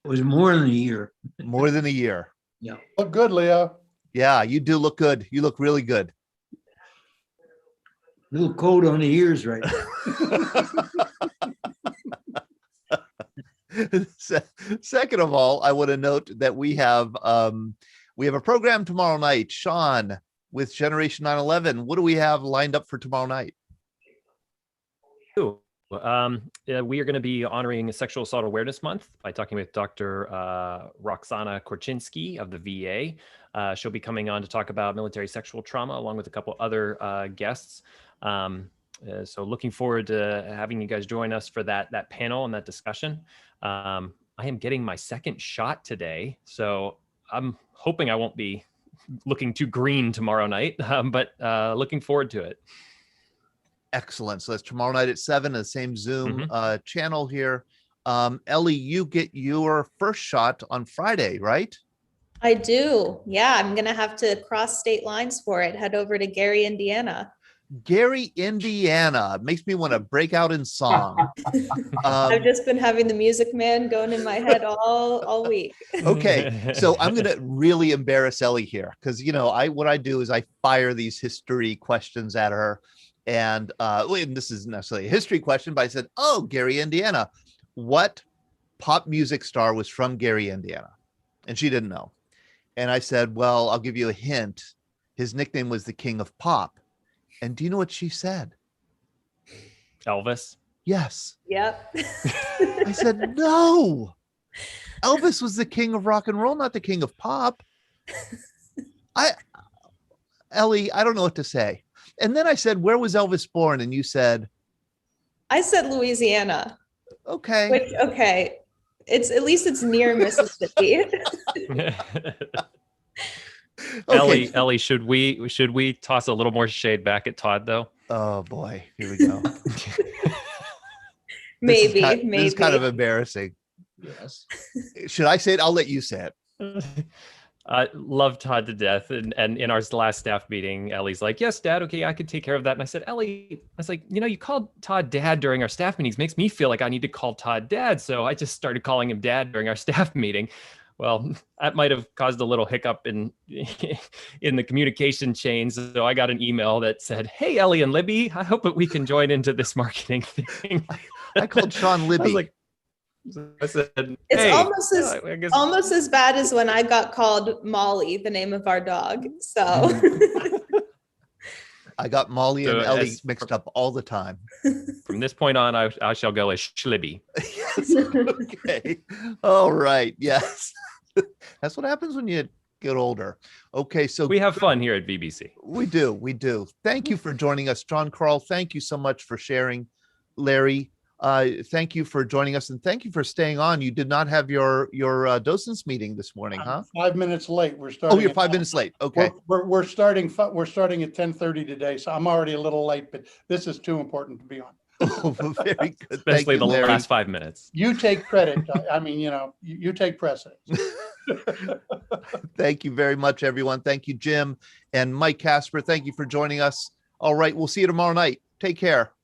S16: was more than a year.
S1: More than a year.
S16: Yeah.
S11: Look good, Leo.
S1: Yeah, you do look good. You look really good.
S16: A little cold on the ears right now.
S1: Second of all, I want to note that we have a program tomorrow night. Sean with Generation 9/11. What do we have lined up for tomorrow night?
S4: We are going to be honoring Sexual Assault Awareness Month by talking with Dr. Roxana Korchinski of the VA. She'll be coming on to talk about military sexual trauma along with a couple other guests. So looking forward to having you guys join us for that panel and that discussion. I am getting my second shot today, so I'm hoping I won't be looking too green tomorrow night, but looking forward to it.
S1: Excellent. So that's tomorrow night at 7, the same Zoom channel here. Ellie, you get your first shot on Friday, right?
S3: I do. Yeah, I'm gonna have to cross state lines for it. Head over to Gary, Indiana.
S1: Gary, Indiana. Makes me want to break out in song.
S3: I've just been having the Music Man going in my head all week.
S1: Okay, so I'm gonna really embarrass Ellie here because what I do is I fire these history questions at her, and this isn't necessarily a history question, but I said, "Oh, Gary, Indiana, what pop music star was from Gary, Indiana?" And she didn't know, and I said, "Well, I'll give you a hint. His nickname was the King of Pop." And do you know what she said?
S4: Elvis.
S1: Yes.
S3: Yep.
S1: I said, no. Elvis was the king of rock and roll, not the king of pop. Ellie, I don't know what to say. And then I said, where was Elvis born? And you said,
S3: I said Louisiana.
S1: Okay.
S3: Which, okay. It's at least it's near Mississippi.
S1: Okay.
S4: Ellie, should we toss a little more shade back at Todd though?
S1: Oh boy, here we go.
S3: Maybe.
S1: This is kind of embarrassing.
S14: Yes.
S1: Should I say it? I'll let you say it.
S4: I love Todd to death. And in our last staff meeting, Ellie's like, yes, Dad, okay, I could take care of that. And I said, Ellie, I was like, you called Todd Dad during our staff meetings. Makes me feel like I need to call Todd Dad. So I just started calling him Dad during our staff meeting. Well, that might have caused a little hiccup in the communication chain. So I got an email that said, hey, Ellie and Libby, I hope that we can join into this marketing thing.
S1: I called Sean Libby.
S4: I was like, I said,
S3: It's
S4: hey,
S3: almost as bad as when I got called Molly, the name of our dog. So
S1: I got Molly and
S4: So
S1: Ellie
S4: as-
S1: mixed up all the time.
S4: From this point on, I shall go as Schlibby.
S1: Yes. Okay. All right. Yes. That's what happens when you get older. Okay. So
S4: We have fun here at VBC.
S1: we do. We do. Thank you for joining us, John Carl. Thank you so much for sharing. Larry, thank you for joining us, and thank you for staying on. You did not have your docents meeting this morning, huh?
S11: 5 minutes late. We're starting.
S1: Oh, you're
S11: at
S1: 5 minutes late. Okay.
S11: We're starting at 10:30 today, so I'm already a little late, but this is too important to be on.
S1: Oh, very good. Thank
S4: Especially
S1: you,
S4: the
S1: Larry.
S4: last 5 minutes.
S11: You take credit. I mean, you take precedence.
S1: Thank you very much, everyone. Thank you, Jim and Mike Casper. Thank you for joining us. All right. We'll see you tomorrow night. Take care.